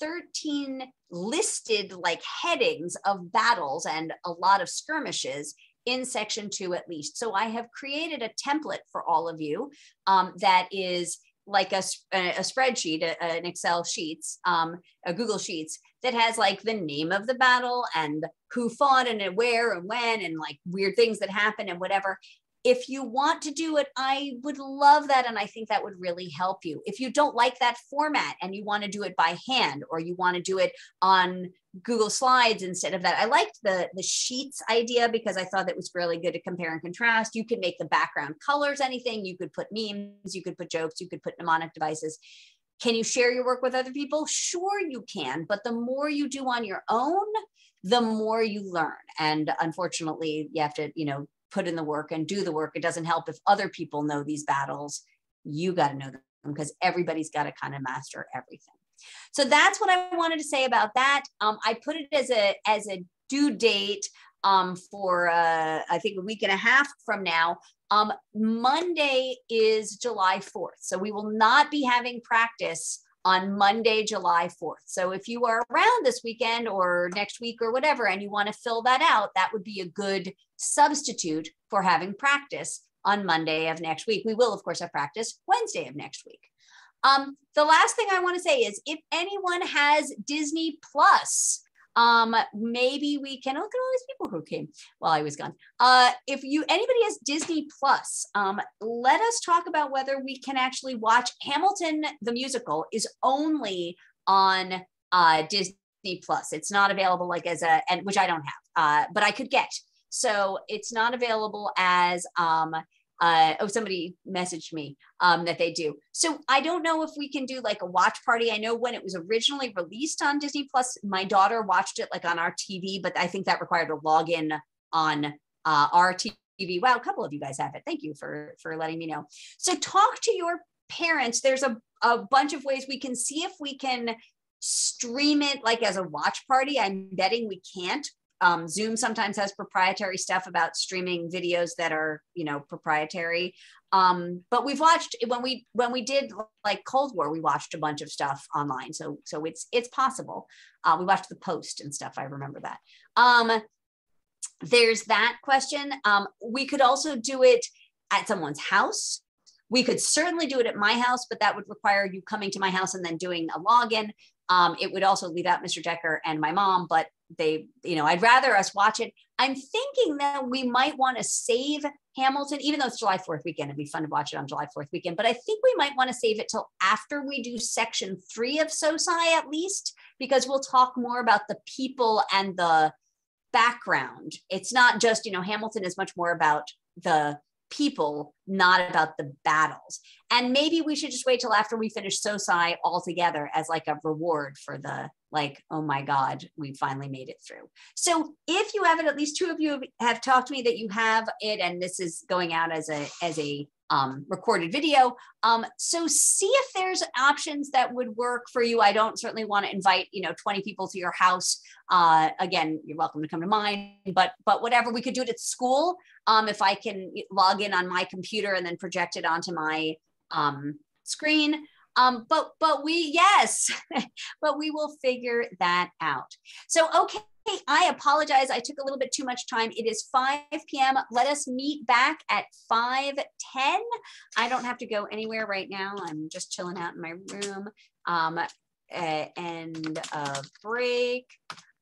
13 listed like headings of battles and a lot of skirmishes in section 2 at least. So I have created a template for all of you that is like a spreadsheet, an Excel sheets, a Google Sheets that has like the name of the battle and who fought and where and when and like weird things that happen and whatever. If you want to do it, I would love that. And I think that would really help you. If you don't like that format and you want to do it by hand, or you want to do it on Google Slides instead of that, I liked the sheets idea because I thought it was really good to compare and contrast. You could make the background colors anything. You could put memes, you could put jokes, you could put mnemonic devices. Can you share your work with other people? Sure you can, but the more you do on your own, the more you learn. And unfortunately, you have to, put in the work and do the work. It doesn't help if other people know these battles. You got to know them because everybody's got to kind of master everything. So that's what I wanted to say about that. I put it as a due date for I think a week and a half from now. Monday is July 4th. So we will not be having practice on Monday, July 4th. So if you are around this weekend or next week or whatever, and you want to fill that out, that would be a good substitute for having practice on Monday of next week. We will, of course, have practice Wednesday of next week. The last thing I want to say is if anyone has Disney Plus, maybe we can look at all these people who came while I was gone. If anybody has Disney Plus, let us talk about whether we can actually watch Hamilton the musical is only on Disney Plus. It's not available like which I don't have, but I could get. So it's not available as Oh, somebody messaged me that they do. So I don't know if we can do like a watch party. I know when it was originally released on Disney Plus, my daughter watched it like on our TV, but I think that required a login on our TV. Wow, a couple of you guys have it. Thank you for letting me know. So talk to your parents. There's a bunch of ways we can see if we can stream it like as a watch party. I'm betting we can't. Zoom sometimes has proprietary stuff about streaming videos that are, you know, proprietary. But we've watched when we did like Cold War, we watched a bunch of stuff online. So it's possible. We watched The Post and stuff. I remember that. There's that question. We could also do it at someone's house. We could certainly do it at my house, but that would require you coming to my house and then doing a login. It would also leave out Mr. Decker and my mom, but they, you know, I'd rather us watch it. I'm thinking that we might want to save Hamilton, even though it's July 4th weekend. It'd be fun to watch it on July 4th weekend, but I think we might want to save it till after we do section 3 of SOSI at least, because we'll talk more about the people and the background. It's not just, you know, Hamilton is much more about the people, not about the battles. And maybe we should just wait till after we finish SOSI altogether as like a reward for the, like, oh my God, we finally made it through. So if you have it, at least 2 of you have talked to me that you have it, and this is going out as a recorded video. So see if there's options that would work for you. I don't certainly want to invite, you know, 20 people to your house. Again, you're welcome to come to mine, but whatever, we could do it at school. If I can log in on my computer and then project it onto my screen. But we, yes, but we will figure that out. So, okay. I apologize. I took a little bit too much time. It is 5 p.m. Let us meet back at 5:10. I don't have to go anywhere right now. I'm just chilling out in my room. And a break.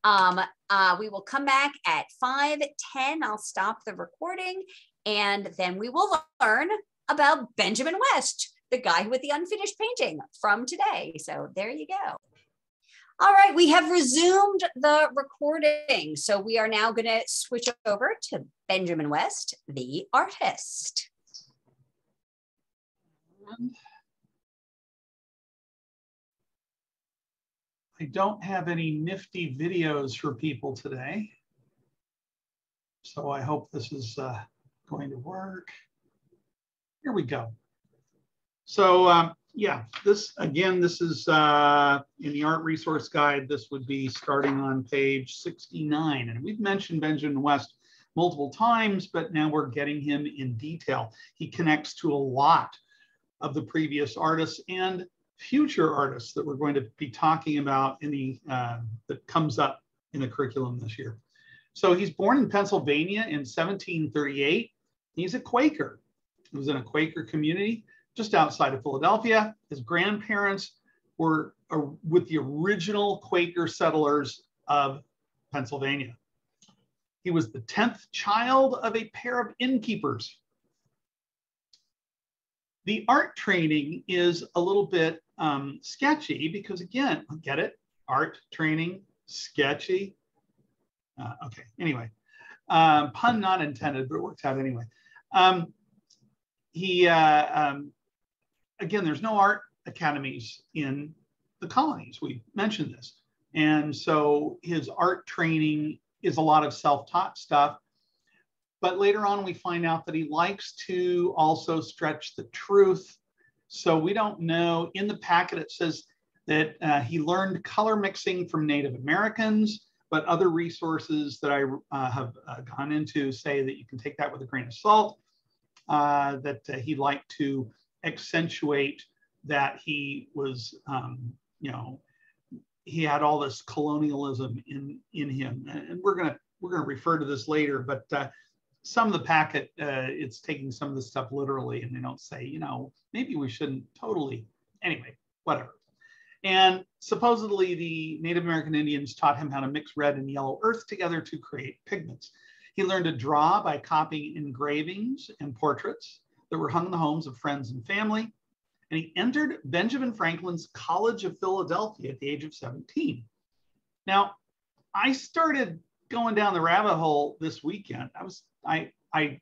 We will come back at 5:10. I'll stop the recording, and then we will learn about Benjamin West, the guy with the unfinished painting from today. So there you go. All right, we have resumed the recording. So we are now going to switch over to Benjamin West, the artist. I don't have any nifty videos for people today, so I hope this is going to work. Here we go. So yeah, this again, this is in the art resource guide. This would be starting on page 69, and we've mentioned Benjamin West multiple times, but now we're getting him in detail. He connects to a lot of the previous artists and future artists that we're going to be talking about in the that comes up in the curriculum this year. So he's born in Pennsylvania in 1738. He's a Quaker. He was in a Quaker community just outside of Philadelphia. His grandparents were with the original Quaker settlers of Pennsylvania. He was the 10th child of a pair of innkeepers. The art training is a little bit sketchy because, again, get it? Art training, sketchy. Okay, anyway, pun not intended, but it worked out anyway. Again, there's no art academies in the colonies. We mentioned this. And so his art training is a lot of self-taught stuff. But later on, we find out that he likes to also stretch the truth. So we don't know. In the packet, it says that he learned color mixing from Native Americans, but other resources that I have gone into say that you can take that with a grain of salt, that he liked to accentuate that he was, you know, he had all this colonialism in him. And we're gonna refer to this later, but some of the packet, it's taking some of the stuff literally, and they don't say, you know, maybe we shouldn't totally, anyway, whatever. And supposedly the Native American Indians taught him how to mix red and yellow earth together to create pigments. He learned to draw by copying engravings and portraits that were hung in the homes of friends and family. And he entered Benjamin Franklin's College of Philadelphia at the age of 17. Now, I started going down the rabbit hole this weekend. I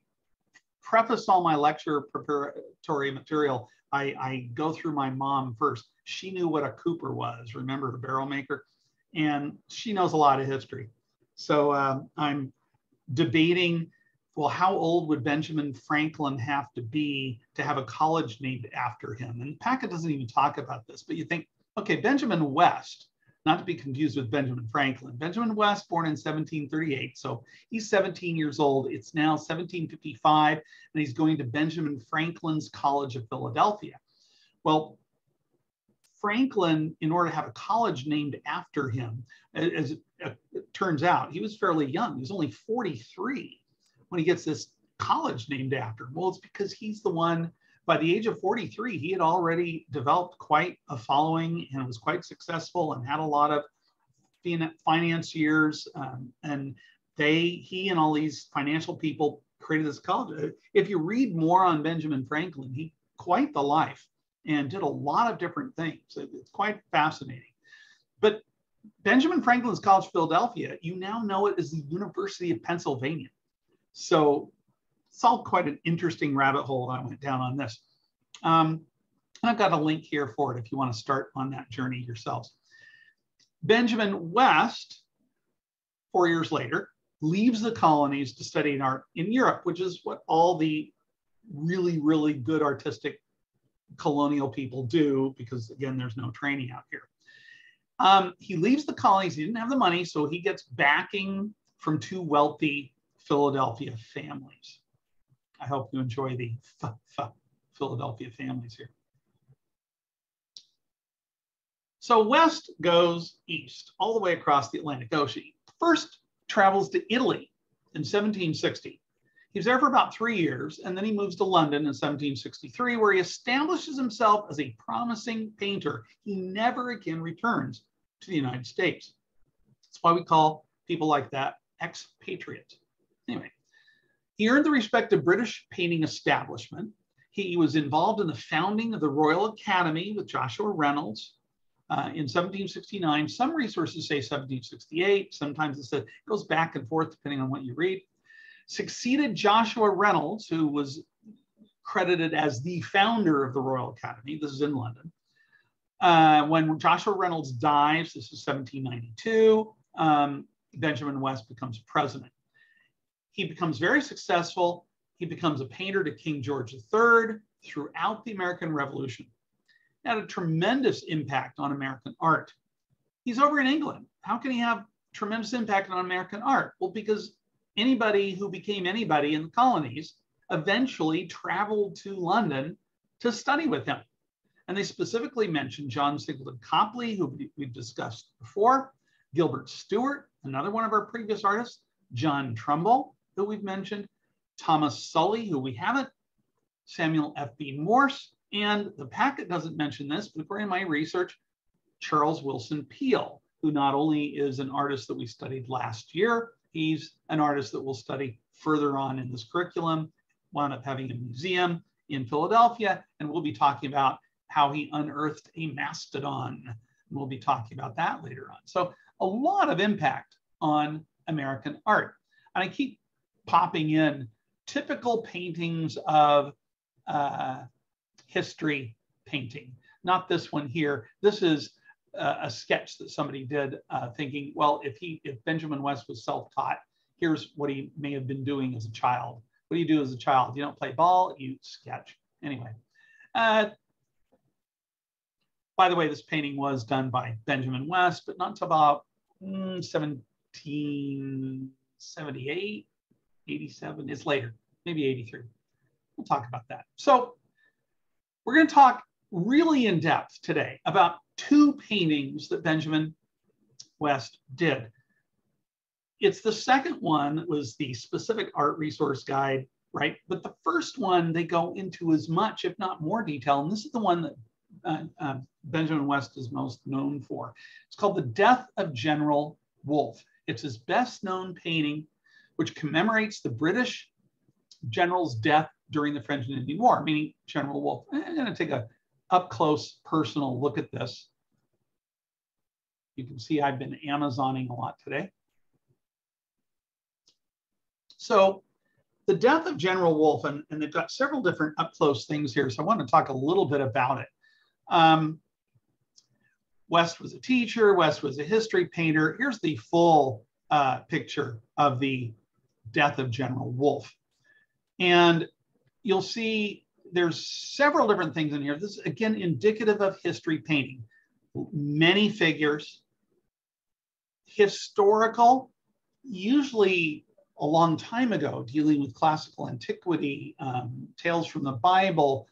preface all my lecture preparatory material, I go through my mom first. She knew what a cooper was, remember, the barrel maker, and she knows a lot of history. So I'm debating, well, how old would Benjamin Franklin have to have a college named after him? And Packet doesn't even talk about this, but you think, okay, Benjamin West, not to be confused with Benjamin Franklin. Benjamin West, born in 1738, so he's 17 years old. It's now 1755, and he's going to Benjamin Franklin's College of Philadelphia. Well, Franklin, in order to have a college named after him, as it turns out, he was fairly young. He was only 43 when he gets this college named after him. Well, it's because he's the one, by the age of 43, he had already developed quite a following and was quite successful and had a lot of financiers. And he and all these financial people created this college. If you read more on Benjamin Franklin, he quite the life and did a lot of different things. It's quite fascinating. But Benjamin Franklin's College of Philadelphia, you now know it as the University of Pennsylvania. So it's all quite an interesting rabbit hole I went down on this. And I've got a link here for it if you want to start on that journey yourselves. Benjamin West, 4 years later, leaves the colonies to study art in Europe, which is what all the really, really good artistic colonial people do, because again, there's no training out here. He leaves the colonies. He didn't have the money, so he gets backing from two wealthy Philadelphia families. I hope you enjoy the Philadelphia families here. So West goes east, all the way across the Atlantic Ocean. First travels to Italy in 1760. He was there for about 3 years, and then he moves to London in 1763, where he establishes himself as a promising painter. He never again returns to the United States. That's why we call people like that expatriates. Anyway, he earned the respect of British painting establishment. He was involved in the founding of the Royal Academy with Joshua Reynolds in 1769. Some resources say 1768. Sometimes it goes back and forth depending on what you read. Succeeded Joshua Reynolds, who was credited as the founder of the Royal Academy. This is in London. When Joshua Reynolds dies, this is 1792, Benjamin West becomes president. He becomes very successful. He becomes a painter to King George III throughout the American Revolution. He had a tremendous impact on American art. He's over in England. How can he have tremendous impact on American art? Well, because anybody who became anybody in the colonies eventually traveled to London to study with him. And they specifically mentioned John Singleton Copley, who we've discussed before, Gilbert Stuart, another one of our previous artists, John Trumbull, who we've mentioned, Thomas Sully, who we haven't, Samuel F.B. Morse, and the packet doesn't mention this, but according to my research, Charles Willson Peale, who not only is an artist that we studied last year, he's an artist that we'll study further on in this curriculum, wound up having a museum in Philadelphia, and we'll be talking about how he unearthed a mastodon. And we'll be talking about that later on. So a lot of impact on American art. And I keep popping in typical paintings of history painting. Not this one here. This is a sketch that somebody did thinking, well, if Benjamin West was self-taught, here's what he may have been doing as a child. What do you do as a child? You don't play ball, you sketch. Anyway. By the way, this painting was done by Benjamin West, but not until about 1778, 87. It's later, maybe 83. We'll talk about that. So we're going to talk really in depth today about two paintings that Benjamin West did. It's the second one that was the specific art resource guide, right? But the first one, they go into as much, if not more detail. And this is the one that Benjamin West is most known for. It's called The Death of General Wolfe. It's his best known painting, which commemorates the British general's death during the French and Indian War, meaning General Wolfe. I'm going to take a up close personal look at this. You can see I've been Amazoning a lot today. So The death of General Wolfe, and they've got several different up-close things here, so I want to talk a little bit about it. West was a teacher, West was a history painter. Here's the full picture of the death of General Wolfe. And you'll see there's several different things in here. This is, again, indicative of history painting. Many figures, historical, usually a long time ago, dealing with classical antiquity, tales from the Bible,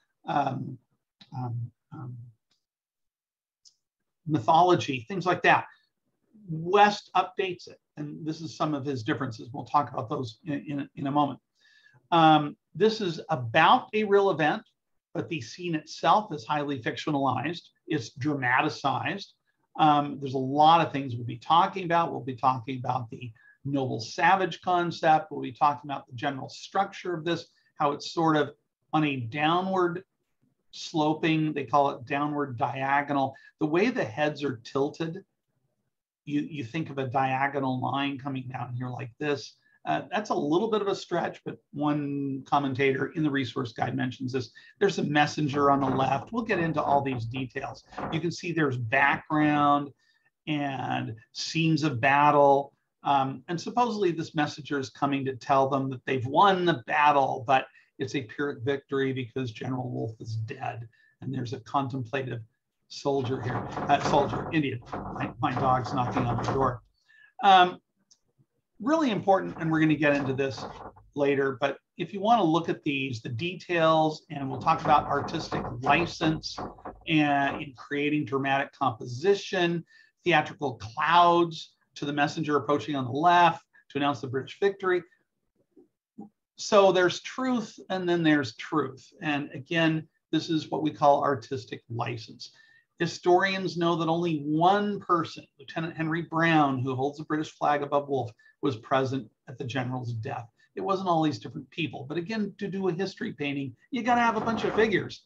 mythology, things like that. West updates it, and this is some of his differences. We'll talk about those in a moment. This is about a real event, but the scene itself is highly fictionalized. It's dramatized. There's a lot of things we'll be talking about. We'll be talking about the noble savage concept. We'll be talking about the general structure of this, how it's sort of on a downward sloping, they call it downward diagonal. The way the heads are tilted, you think of a diagonal line coming down here like this. That's a little bit of a stretch, but one commentator in the resource guide mentions this. There's a messenger on the left. We'll get into all these details. You can see there's background and scenes of battle. And supposedly this messenger is coming to tell them that they've won the battle, but it's a Pyrrhic victory because General Wolfe is dead. And there's a contemplative soldier here, Indian. My dog's knocking on the door. Really important, and we're going to get into this later, but if you want to look at these, the details, and we'll talk about artistic license and in creating dramatic composition, theatrical clouds to the messenger approaching on the left to announce the British victory. So there's truth, and then there's truth. And again, this is what we call artistic license. Historians know that only one person, Lieutenant Henry Brown, who holds the British flag above Wolfe, was present at the general's death. It wasn't all these different people. But again, to do a history painting, you got to have a bunch of figures.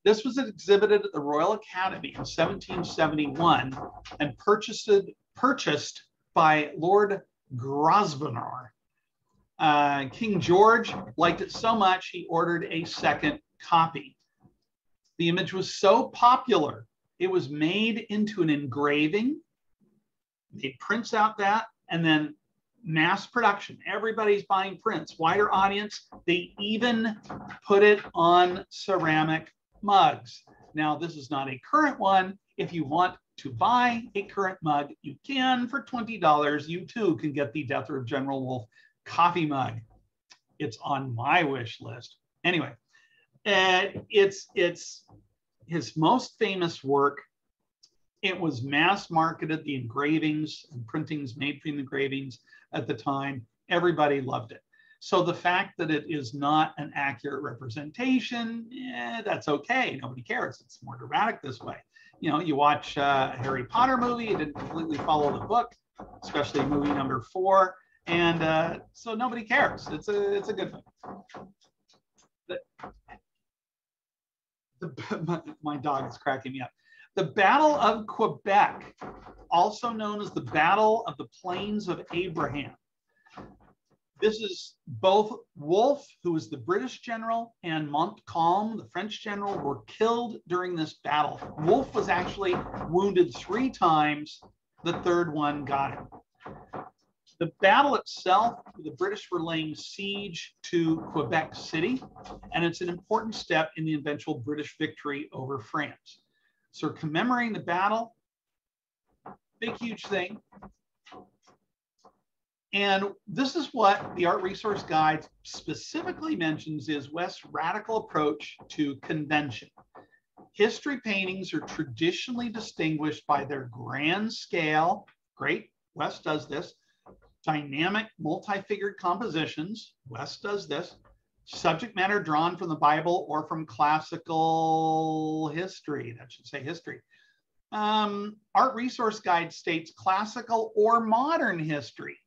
This was exhibited at the Royal Academy in 1771 and purchased by Lord Grosvenor. King George liked it so much, he ordered a second copy. The image was so popular, it was made into an engraving. They prints out that, and then mass production. Everybody's buying prints, wider audience. They even put it on ceramic mugs. Now, this is not a current one. If you want to buy a current mug, you can for $20. You too can get the Death of General Wolfe coffee mug. It's on my wish list. Anyway, it's his most famous work. It was mass marketed, the engravings and printings made from the engravings at the time. Everybody loved it. So the fact that it is not an accurate representation, that's okay. Nobody cares. It's more dramatic this way. You know, you watch a Harry Potter movie, it didn't completely follow the book, especially movie number 4. And so nobody cares. It's a good thing. My dog is cracking me up. The Battle of Quebec, also known as the Battle of the Plains of Abraham. This is both Wolfe, who was the British general, and Montcalm, the French general, were killed during this battle. Wolfe was actually wounded 3 times. The third one got him. The battle itself, the British were laying siege to Quebec City, and it's an important step in the eventual British victory over France. So commemorating the battle, big, huge thing. And this is what the Art Resource Guide specifically mentions is West's radical approach to convention. History paintings are traditionally distinguished by their grand scale. Great, West does this. Dynamic, multi-figured compositions. West does this. Subject matter drawn from the Bible or from classical history. That should say history. Art Resource Guide states classical or modern history.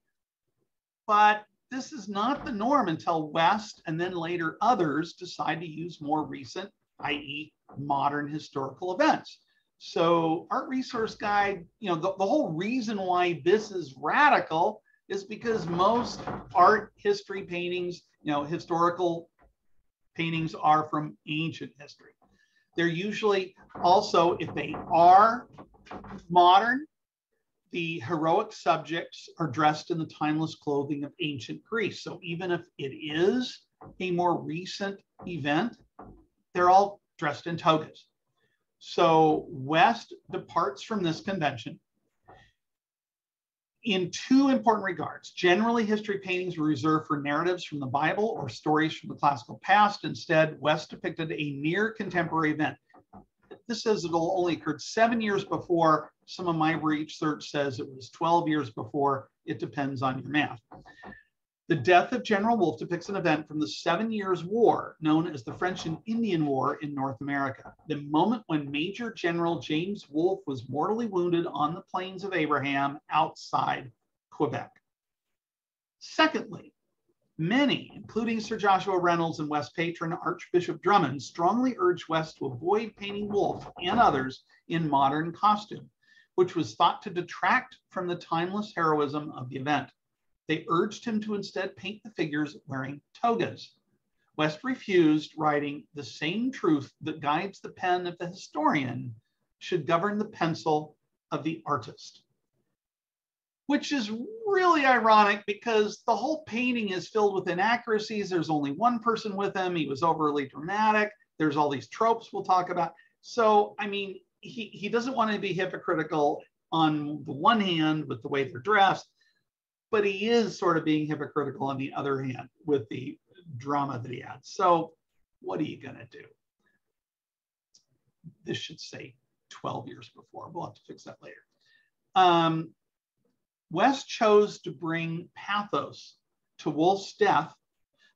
But this is not the norm until West and then later others decide to use more recent, i.e. modern historical events. So Art Resource Guide, you know, the whole reason why this is radical is because most art history paintings, historical paintings are from ancient history. They're usually also, if they are modern, the heroic subjects are dressed in the timeless clothing of ancient Greece. So even if it is a more recent event, they're all dressed in togas. So West departs from this convention in two important regards. Generally, history paintings were reserved for narratives from the Bible or stories from the classical past. Instead, West depicted a near contemporary event. This says it only occurred 7 years before. Some of my research says it was 12 years before. It depends on your math. The death of General Wolfe depicts an event from the 7 Years' War, known as the French and Indian War in North America. The moment when Major General James Wolfe was mortally wounded on the plains of Abraham outside Quebec. Secondly, many, including Sir Joshua Reynolds and West patron Archbishop Drummond, strongly urged West to avoid painting Wolfe and others in modern costume, which was thought to detract from the timeless heroism of the event. They urged him to instead paint the figures wearing togas. West refused, writing, "The same truth that guides the pen of the historian should govern the pencil of the artist." Which is really ironic because the whole painting is filled with inaccuracies. There's only one person with him. He was overly dramatic. There's all these tropes we'll talk about. So, I mean, he doesn't want to be hypocritical on the one hand with the way they're dressed, but he is sort of being hypocritical on the other hand with the drama that he adds. So what are you going to do? This should say 12 years before. We'll have to fix that later. West chose to bring pathos to Wolfe's death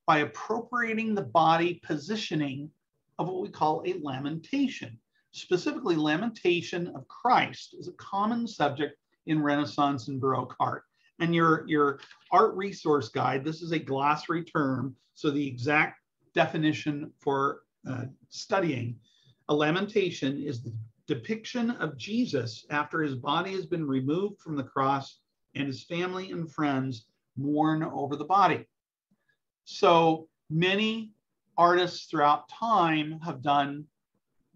by appropriating the body positioning of what we call a lamentation. Specifically, lamentation of Christ is a common subject in Renaissance and Baroque art. And your art resource guide, this is a glossary term, so the exact definition for studying a lamentation is the depiction of Jesus after his body has been removed from the cross and his family and friends mourn over the body. So many artists throughout time have done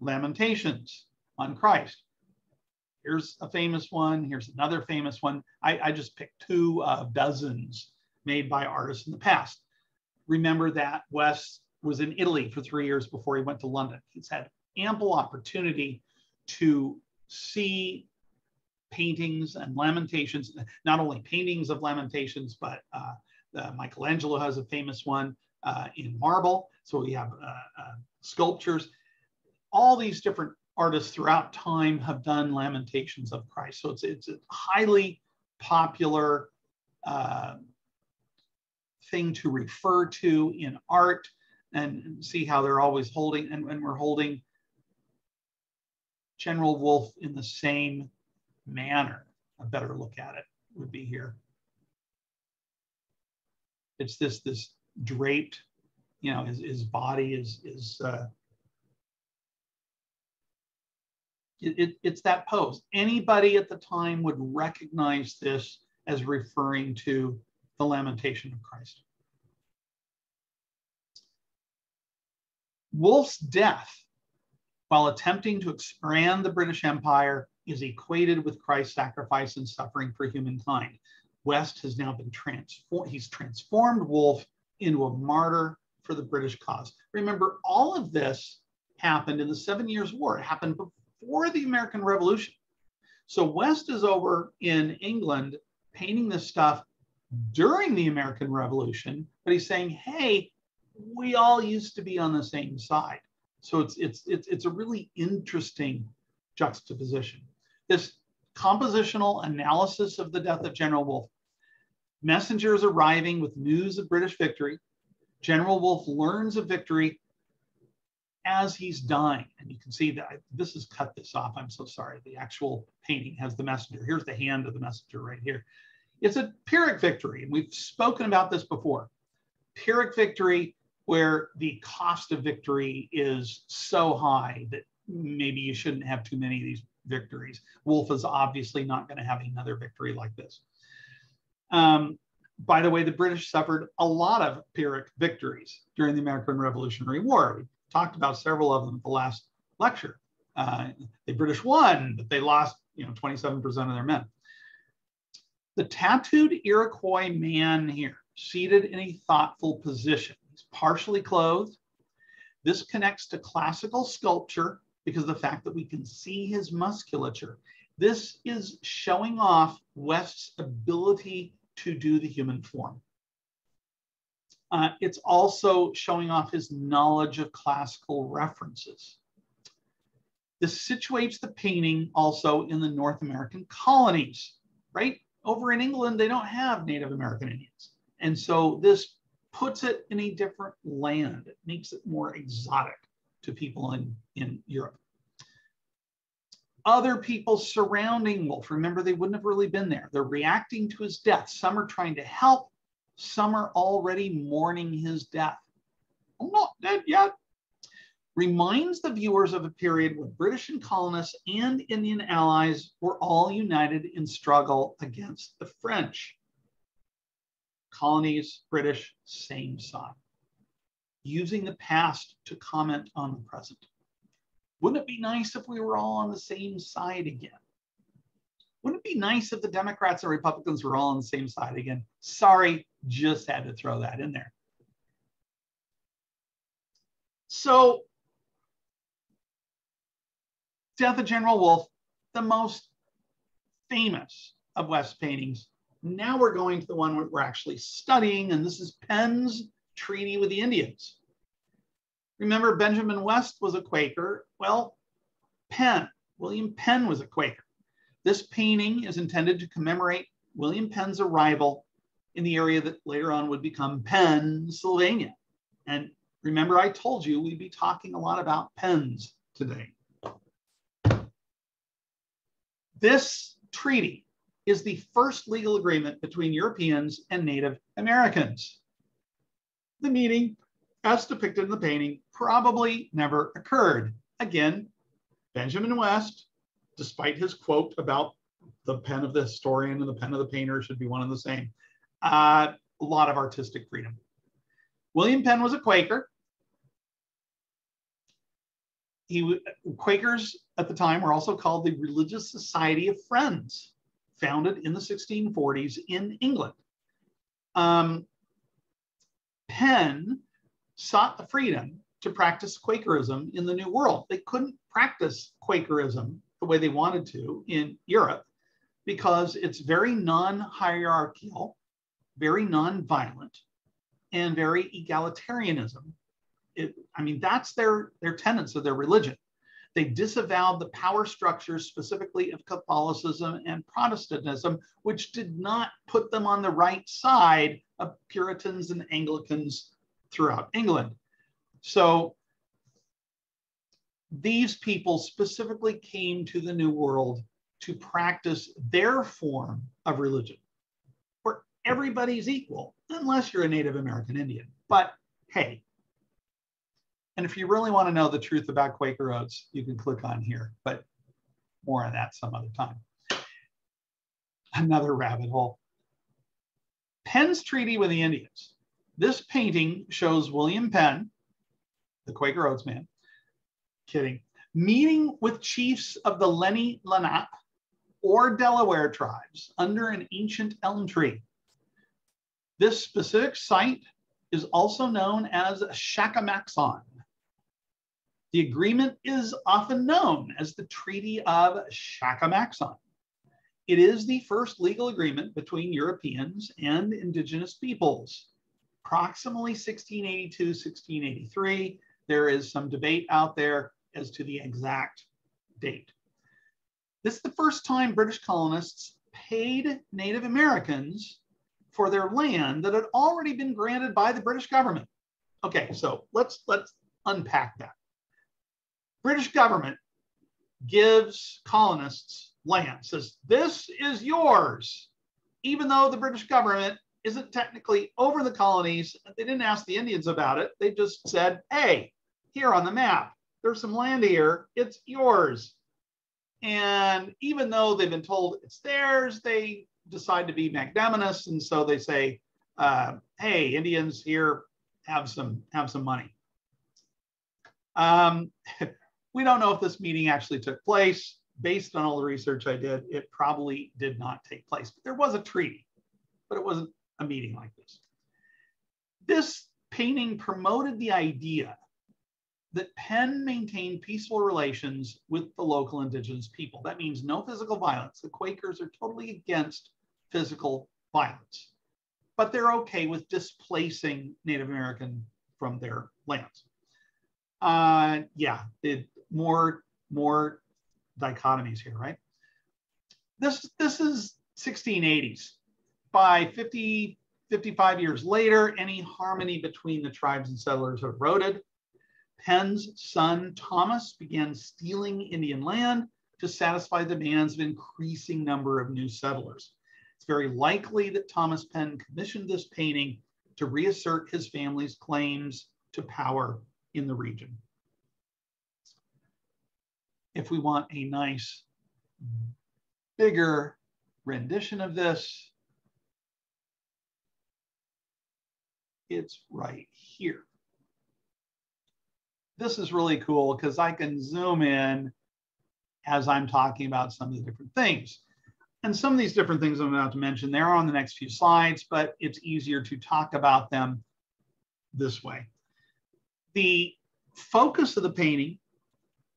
lamentations on Christ. Here's a famous one. Here's another famous one. I just picked two dozens made by artists in the past. Remember that West was in Italy for 3 years before he went to London. He's had ample opportunity to see paintings and lamentations, not only paintings of lamentations, but Michelangelo has a famous one in marble. So we have sculptures. All these different artists throughout time have done lamentations of Christ. So it's a highly popular thing to refer to in art and see how they're always holding, and we're holding General Wolfe in the same manner. A better look at it would be here. It's this draped, his body is it's that pose. Anybody at the time would recognize this as referring to the lamentation of Christ. Wolfe's death, while attempting to expand the British Empire, is equated with Christ's sacrifice and suffering for humankind. West has now been transformed. He's transformed Wolfe into a martyr for the British cause. Remember, all of this happened in the 7 Years' War. It happened before the American Revolution. So West is over in England painting this stuff during the American Revolution, but he's saying, hey, we all used to be on the same side. So it's a really interesting juxtaposition. This compositional analysis of the death of General Wolfe. Messengers arriving with news of British victory. General Wolfe learns of victory as he's dying. And you can see that this is cut this off. I'm so sorry. The actual painting has the messenger. Here's the hand of the messenger right here. It's a Pyrrhic victory. And we've spoken about this before. Pyrrhic victory, where the cost of victory is so high that maybe you shouldn't have too many of these victories. Wolfe is obviously not going to have another victory like this. By the way, the British suffered a lot of Pyrrhic victories during the American Revolutionary War. We talked about several of them at the last lecture. The British won, but they lost 27% of their men. The tattooed Iroquois man here, seated in a thoughtful position. He's partially clothed. This connects to classical sculpture because of the fact that we can see his musculature. This is showing off West's ability to do the human form. It's also showing off his knowledge of classical references. This situates the painting also in the North American colonies, right? Over in England, they don't have Native American Indians. And so this puts it in a different land. It makes it more exotic to people in Europe. Other people surrounding Wolfe, remember, they wouldn't have really been there. They're reacting to his death. Some are trying to help. Some are already mourning his death. I'm not dead yet. Reminds the viewers of a period when British and colonists and Indian allies were all united in struggle against the French. Colonies, British, same side. Using the past to comment on the present. Wouldn't it be nice if we were all on the same side again? Wouldn't it be nice if the Democrats and Republicans were all on the same side again? Sorry, just had to throw that in there. So, Death of General Wolfe, the most famous of West's paintings. Now we're going to the one we're actually studying, and this is Penn's treaty with the Indians. Remember, Benjamin West was a Quaker. Well, William Penn was a Quaker. This painting is intended to commemorate William Penn's arrival in the area that later on would become Pennsylvania. And remember, I told you we'd be talking a lot about pens today. This treaty is the first legal agreement between Europeans and Native Americans. The meeting, as depicted in the painting, probably never occurred. Again, Benjamin West, despite his quote about the pen of the historian and the pen of the painter should be one and the same, a lot of artistic freedom. William Penn was a Quaker. Quakers at the time were also called the Religious Society of Friends, founded in the 1640s in England. Penn sought the freedom to practice Quakerism in the New World. They couldn't practice Quakerism the way they wanted to in Europe because it's very non-hierarchical, very non-violent, and very egalitarianism. That's their tenets of their religion. They disavowed the power structures specifically of Catholicism and Protestantism, which did not put them on the right side of Puritans and Anglicans throughout England. So these people specifically came to the New World to practice their form of religion, where everybody's equal, unless you're a Native American Indian. But hey, and if you really want to know the truth about Quaker Oats, you can click on here, but more on that some other time. Another rabbit hole. Penn's treaty with the Indians. This painting shows William Penn, the Quaker Oats man, kidding, meeting with chiefs of the Lenni Lenape or Delaware tribes under an ancient elm tree. This specific site is also known as Shakamaxon. The agreement is often known as the Treaty of Shakamaxon. It is the first legal agreement between Europeans and indigenous peoples. Approximately 1682, 1683, there is some debate out there as to the exact date. This is the first time British colonists paid Native Americans for their land that had already been granted by the British government. Okay, so let's unpack that. British government gives colonists land, says, this is yours, even though the British government isn't technically over the colonies. They didn't ask the Indians about it. They just said, hey, here on the map, there's some land here, it's yours. And even though they've been told it's theirs, they decide to be magnanimous. And so they say, hey, Indians here, have some money. We don't know if this meeting actually took place. Based on all the research I did, it probably did not take place. But there was a treaty, but it wasn't a meeting like this. This painting promoted the idea that Penn maintained peaceful relations with the local indigenous people. That means no physical violence. The Quakers are totally against physical violence, but they're okay with displacing Native American from their lands. More dichotomies here, right? This is 1680s. By 55 years later, any harmony between the tribes and settlers eroded. Penn's son, Thomas, began stealing Indian land to satisfy the demands of an increasing number of new settlers. It's very likely that Thomas Penn commissioned this painting to reassert his family's claims to power in the region. If we want a nice, bigger rendition of this, it's right here. This is really cool because I can zoom in as I'm talking about some of the different things. And some of these different things I'm about to mention, they're on the next few slides, but it's easier to talk about them this way. The focus of the painting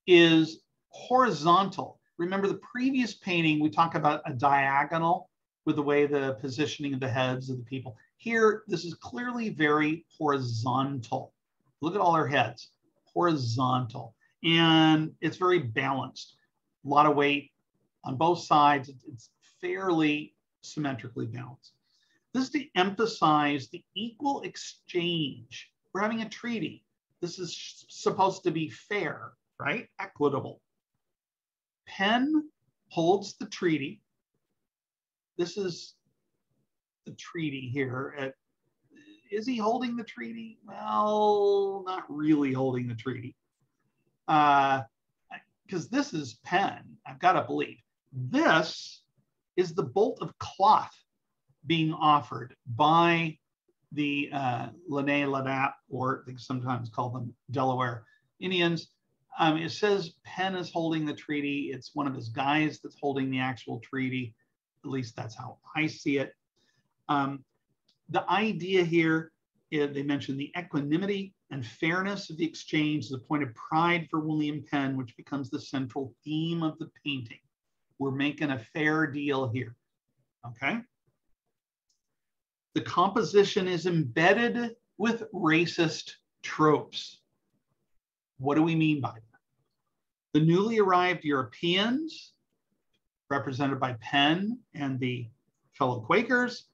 is horizontal. Remember the previous painting, we talk about a diagonal with the way the positioning of the heads of the people. Here, this is clearly very horizontal. Look at all their heads, horizontal. And it's very balanced. A lot of weight on both sides. It's fairly symmetrically balanced. This is to emphasize the equal exchange. We're having a treaty. This is supposed to be fair, right? Equitable. Penn holds the treaty. This is the treaty here. Is he holding the treaty? Well, not really holding the treaty. Because this is Penn, I've got to believe. This is the bolt of cloth being offered by the Lenape, or they sometimes call them Delaware Indians. It says Penn is holding the treaty. It's one of his guys that's holding the actual treaty. At least that's how I see it. The idea here is they mention the equanimity and fairness of the exchange is a point of pride for William Penn, which becomes the central theme of the painting. We're making a fair deal here, okay? The composition is embedded with racist tropes. What do we mean by that? The newly arrived Europeans, represented by Penn and the fellow Quakers,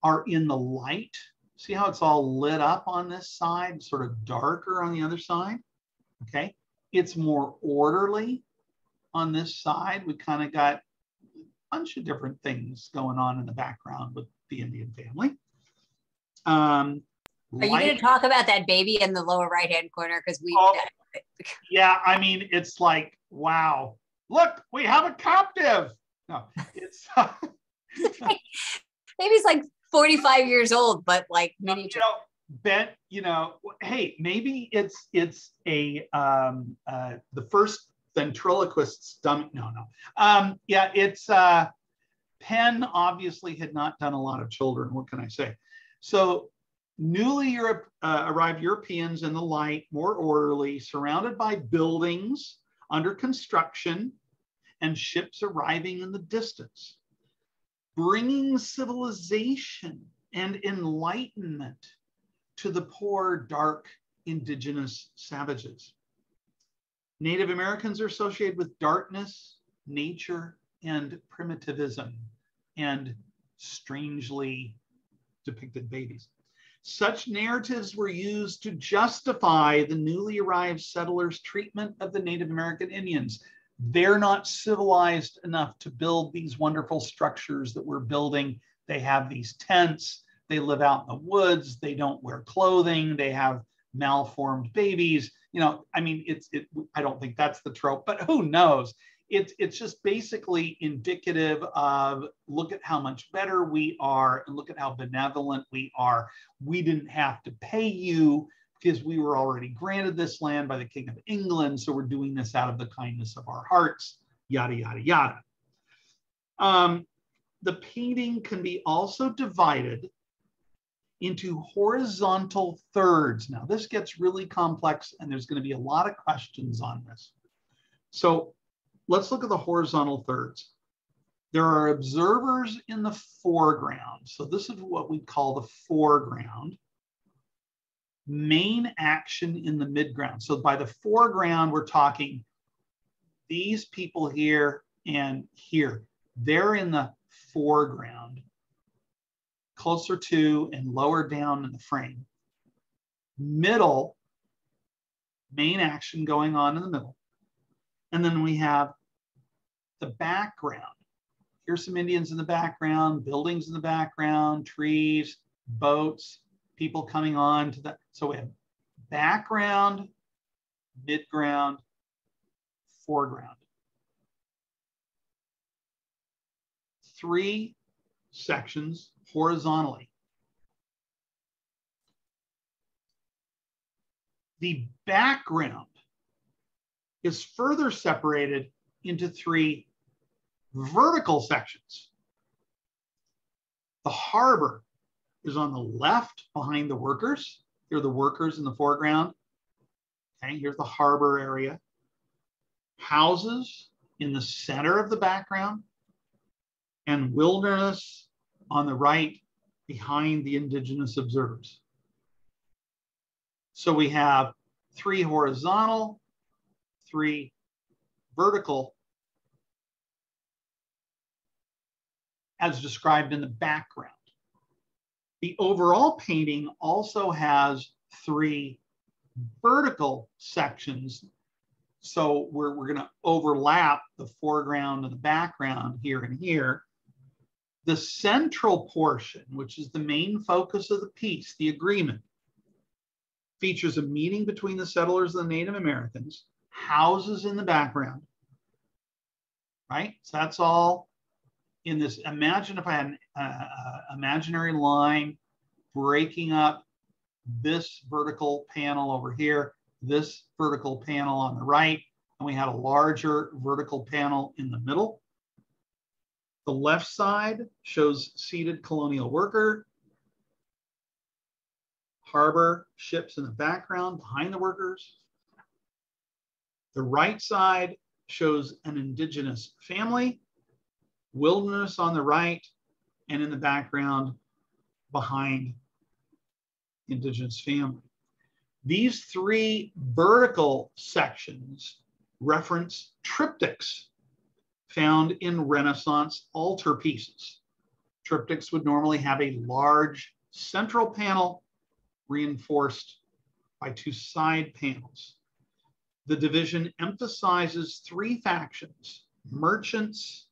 are in the light. See how it's all lit up on this side, sort of darker on the other side? Okay, it's more orderly on this side. We kind of got a bunch of different things going on in the background with the Indian family. Are you going to talk about that baby in the lower right-hand corner? Because we... yeah, I mean, it's like, wow, look, we have a captive. No, it's... Baby's like 45 years old, but like miniature. Ben, hey, maybe it's a the first ventriloquist's dummy. No. Yeah, it's Penn obviously had not done a lot of children. What can I say? So newly arrived Europeans in the light, more orderly, surrounded by buildings under construction and ships arriving in the distance, bringing civilization and enlightenment to the poor, dark, indigenous savages. Native Americans are associated with darkness, nature, and primitivism, and strangely depicted babies. Such narratives were used to justify the newly arrived settlers' treatment of the Native American Indians. They're not civilized enough to build these wonderful structures that we're building. They have these tents, they live out in the woods, they don't wear clothing, they have malformed babies. I mean, I don't think that's the trope, but who knows? It's just basically indicative of, look at how much better we are and look at how benevolent we are. We didn't have to pay you because we were already granted this land by the King of England. So we're doing this out of the kindness of our hearts, yada, yada, yada. The painting can be also divided into horizontal thirds. Now this gets really complex and there's going to be a lot of questions on this. So let's look at the horizontal thirds. There are observers in the foreground. So this is what we call the foreground. Main action in the midground. So by the foreground, we're talking these people here and here. They're in the foreground, closer to and lower down in the frame. Middle, main action going on in the middle. And then we have the background. Here's some Indians in the background, buildings in the background, trees, boats, people coming on to that. So we have background, midground, foreground. 3 sections horizontally. The background is further separated into 3 vertical sections. The harbor is on the left behind the workers. Here are the workers in the foreground. Okay, here's the harbor area. Houses in the center of the background, and wilderness on the right behind the indigenous observers. So we have 3 horizontal, 3 vertical, as described in the background. The overall painting also has 3 vertical sections. So we're going to overlap the foreground and the background here and here. The central portion, which is the main focus of the piece, the agreement, features a meeting between the settlers and the Native Americans, houses in the background, right? So that's all in this. Imagine if I had an imaginary line breaking up this vertical panel over here, this vertical panel on the right, and we had a larger vertical panel in the middle. The left side shows seated colonial worker, harbor, ships in the background behind the workers. The right side shows an indigenous family, wilderness on the right, and in the background behind indigenous family. These 3 vertical sections reference triptychs found in Renaissance altarpieces. Triptychs would normally have a large central panel reinforced by 2 side panels. The division emphasizes 3 factions: merchants,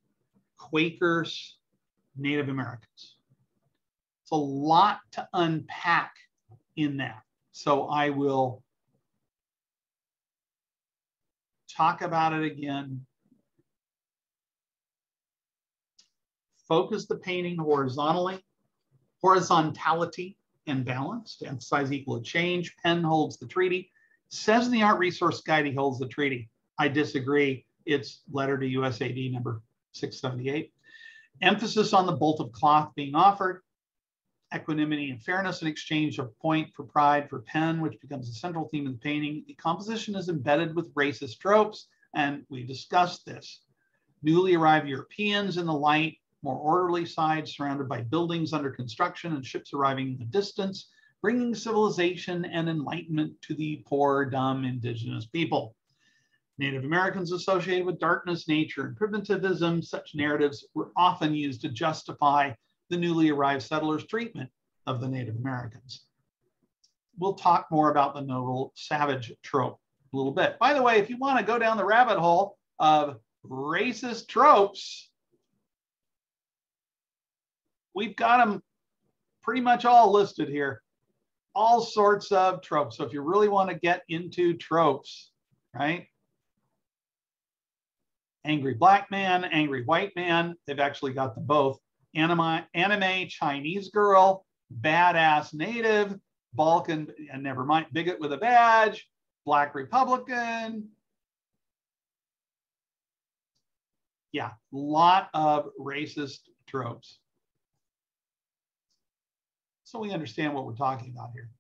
Quakers, Native Americans. It's a lot to unpack in that. So I will talk about it again. Focus the painting horizontally, horizontality and balance to emphasize equal exchange. Penn holds the treaty. Says in the Art Resource Guide he holds the treaty. I disagree. It's letter to USAD number 678. Emphasis on the bolt of cloth being offered. Equanimity and fairness in exchange of point for pride for Penn, which becomes the central theme of the painting. The composition is embedded with racist tropes, and we discussed this. Newly arrived Europeans in the light, more orderly side surrounded by buildings under construction and ships arriving in the distance, bringing civilization and enlightenment to the poor, dumb indigenous people. Native Americans associated with darkness, nature, and primitivism, such narratives were often used to justify the newly arrived settlers' treatment of the Native Americans. We'll talk more about the noble savage trope a little bit. By the way, if you want to go down the rabbit hole of racist tropes, we've got them pretty much all listed here. All sorts of tropes. So if you really want to get into tropes, right? angry black man, angry white man. They've actually got them both. Anime Chinese girl, badass native, Balkan, and never mind, bigot with a badge, black Republican. Yeah, lot of racist tropes. So we understand what we're talking about here.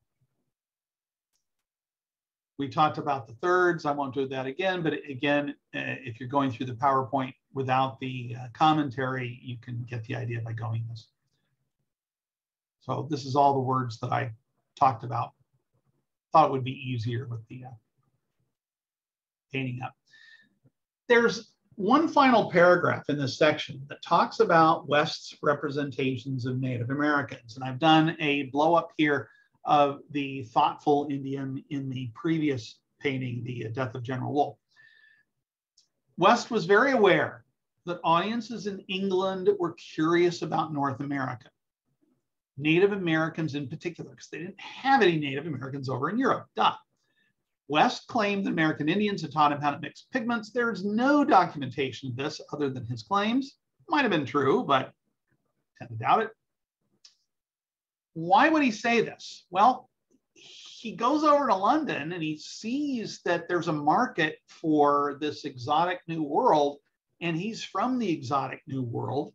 We talked about the thirds. I won't do that again, but again, if you're going through the PowerPoint without the commentary, you can get the idea by going this. So this is all the words that I talked about. Thought it would be easier with the painting up. There's one final paragraph in this section that talks about West's representations of Native Americans. And I've done a blow up here of the thoughtful Indian in the previous painting, the Death of General Wolfe. West was very aware that audiences in England were curious about North America, Native Americans in particular, because they didn't have any Native Americans over in Europe. Duh. West claimed that American Indians had taught him how to mix pigments. There's no documentation of this other than his claims. Might have been true, but I tend to doubt it. Why would he say this? Well, he goes over to London and he sees that there's a market for this exotic new world, and he's from the exotic new world.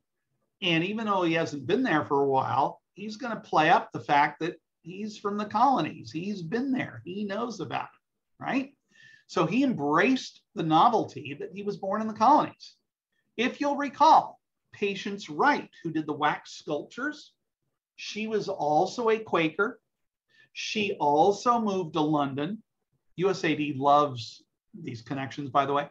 And even though he hasn't been there for a while, he's going to play up the fact that he's from the colonies. He's been there. He knows about it, right? So he embraced the novelty that he was born in the colonies. If you'll recall, Patience Wright, who did the wax sculptures, she was also a Quaker. She also moved to London. USAID loves these connections, by the way.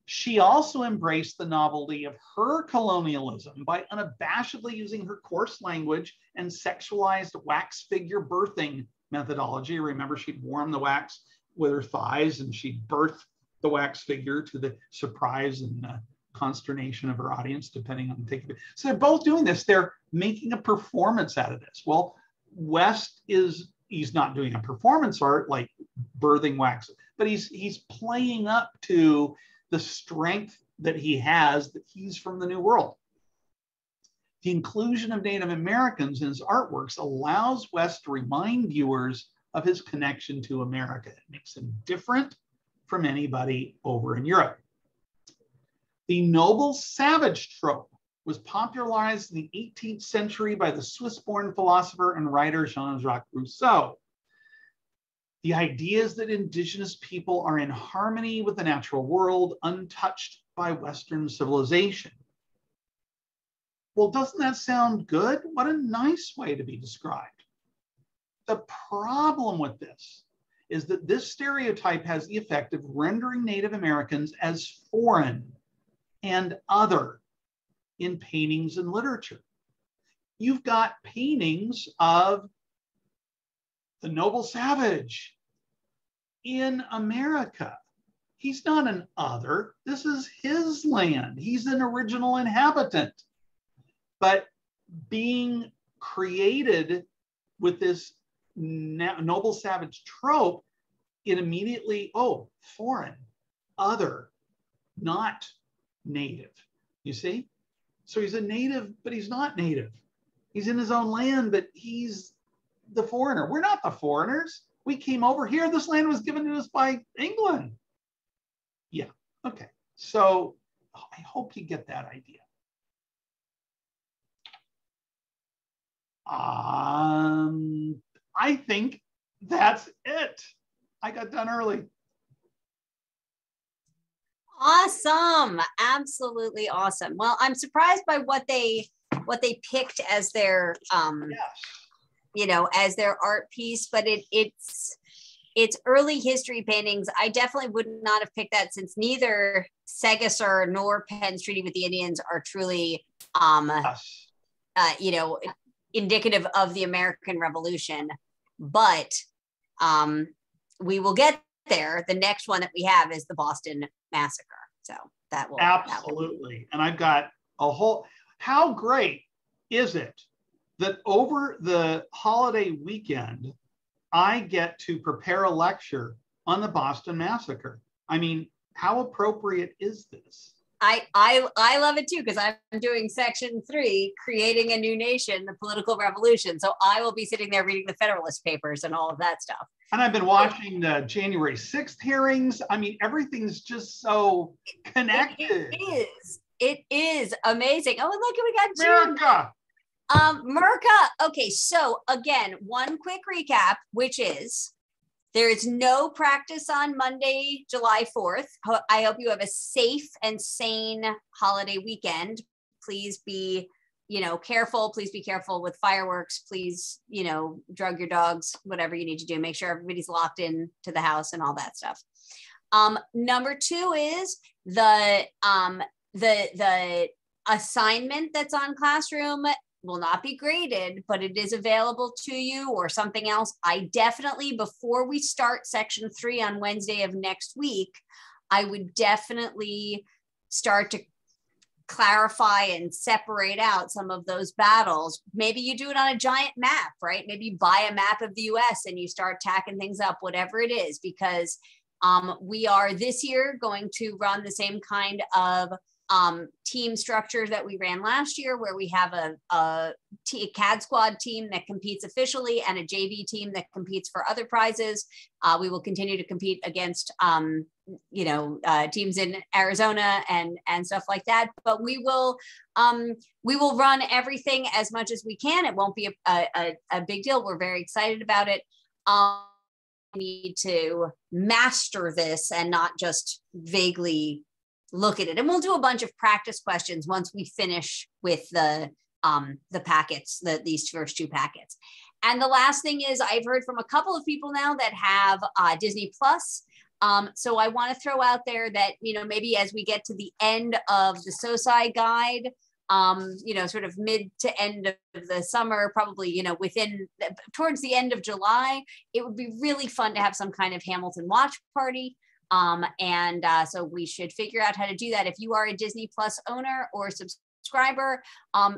She also embraced the novelty of her colonialism by unabashedly using her coarse language and sexualized wax figure birthing methodology. Remember, she'd warm the wax with her thighs and she'd birth the wax figure to the surprise and consternation of her audience, depending on the take. So they're both doing this. They're making a performance out of this. Well, West he's not doing a performance art like birthing wax, but he's playing up to the strength that he has, that he's from the New World. The inclusion of Native Americans in his artworks allows West to remind viewers of his connection to America. It makes him different from anybody over in Europe. The noble savage trope was popularized in the 18th century by the Swiss-born philosopher and writer Jean-Jacques Rousseau. The idea is that indigenous people are in harmony with the natural world, untouched by Western civilization. Well, doesn't that sound good? What a nice way to be described. The problem with this is that this stereotype has the effect of rendering Native Americans as foreign and other in paintings and literature. You've got paintings of the noble savage in America. He's not an other. This is his land. He's an original inhabitant. But being created with this noble savage trope, it immediately, oh, foreign, other, not native. You see? So he's a native, but he's not native. He's in his own land, but he's the foreigner. We're not the foreigners. We came over here. This land was given to us by England. Yeah, okay. So I hope you get that idea. I think that's it. I got done early. Awesome. Absolutely awesome. Well, I'm surprised by what they picked as their you know, as their art piece, but it's early history paintings. I definitely would not have picked that, since neither Segasur nor Penn's Treaty with the Indians are truly you know, indicative of the American Revolution. But we will get there. The next one that we have is the Boston Massacre. So that will absolutely. And I've got a whole, how great is it that over the holiday weekend, I get to prepare a lecture on the Boston Massacre? I mean, how appropriate is this? I love it too, because I'm doing section 3, creating a new nation, the political revolution. So I will be sitting there reading the Federalist Papers and all of that stuff. And I've been watching the January 6th hearings. I mean, everything's just so connected. It is amazing. Oh, look, we got June. America. Merca. Okay, so again, one quick recap, which is there is no practice on Monday, July 4th. I hope you have a safe and sane holiday weekend. Please be, careful. Please be careful with fireworks. Please, drug your dogs, whatever you need to do. Make sure everybody's locked in to the house and all that stuff. Number 2 is the assignment that's on Classroom will not be graded, but it is available to you, or something else. I definitely, before we start section 3 on Wednesday of next week, I would definitely start to clarify and separate out some of those battles. Maybe you do it on a giant map, right? Maybe you buy a map of the US and you start tacking things up, whatever it is, because we are this year going to run the same kind of team structure that we ran last year, where we have a CAD squad team that competes officially and a JV team that competes for other prizes. We will continue to compete against, teams in Arizona and stuff like that. But we will run everything as much as we can. It won't be a big deal. We're very excited about it. Need to master this and not just vaguely look at it. And we'll do a bunch of practice questions once we finish with the packets, these first 2 packets. And the last thing is, I've heard from a couple of people now that have Disney Plus. So I want to throw out there that, maybe as we get to the end of the SOSI guide, sort of mid to end of the summer, probably, towards the end of July, it would be really fun to have some kind of Hamilton watch party. So we should figure out how to do that. If you are a Disney Plus owner or subscriber,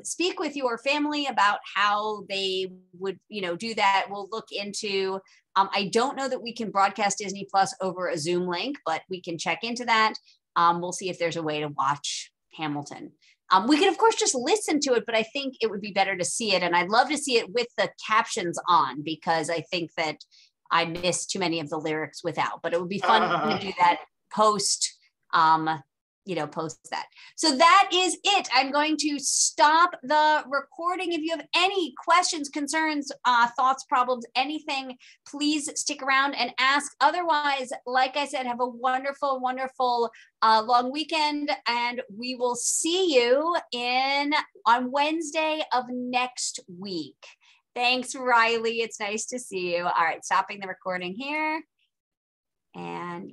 speak with your family about how they would, do that. We'll look into, I don't know that we can broadcast Disney Plus over a Zoom link, but we can check into that. We'll see if there's a way to watch Hamilton. We could, of course, just listen to it, but I think it would be better to see it. And I'd love to see it with the captions on, because I think that I missed too many of the lyrics without, but it would be fun to do that post that. So that is it. I'm going to stop the recording. If you have any questions, concerns, thoughts, problems, anything, please stick around and ask. Otherwise, like I said, have a wonderful, wonderful long weekend, and we will see you on Wednesday of next week. Thanks, Riley. It's nice to see you. All right, stopping the recording here. And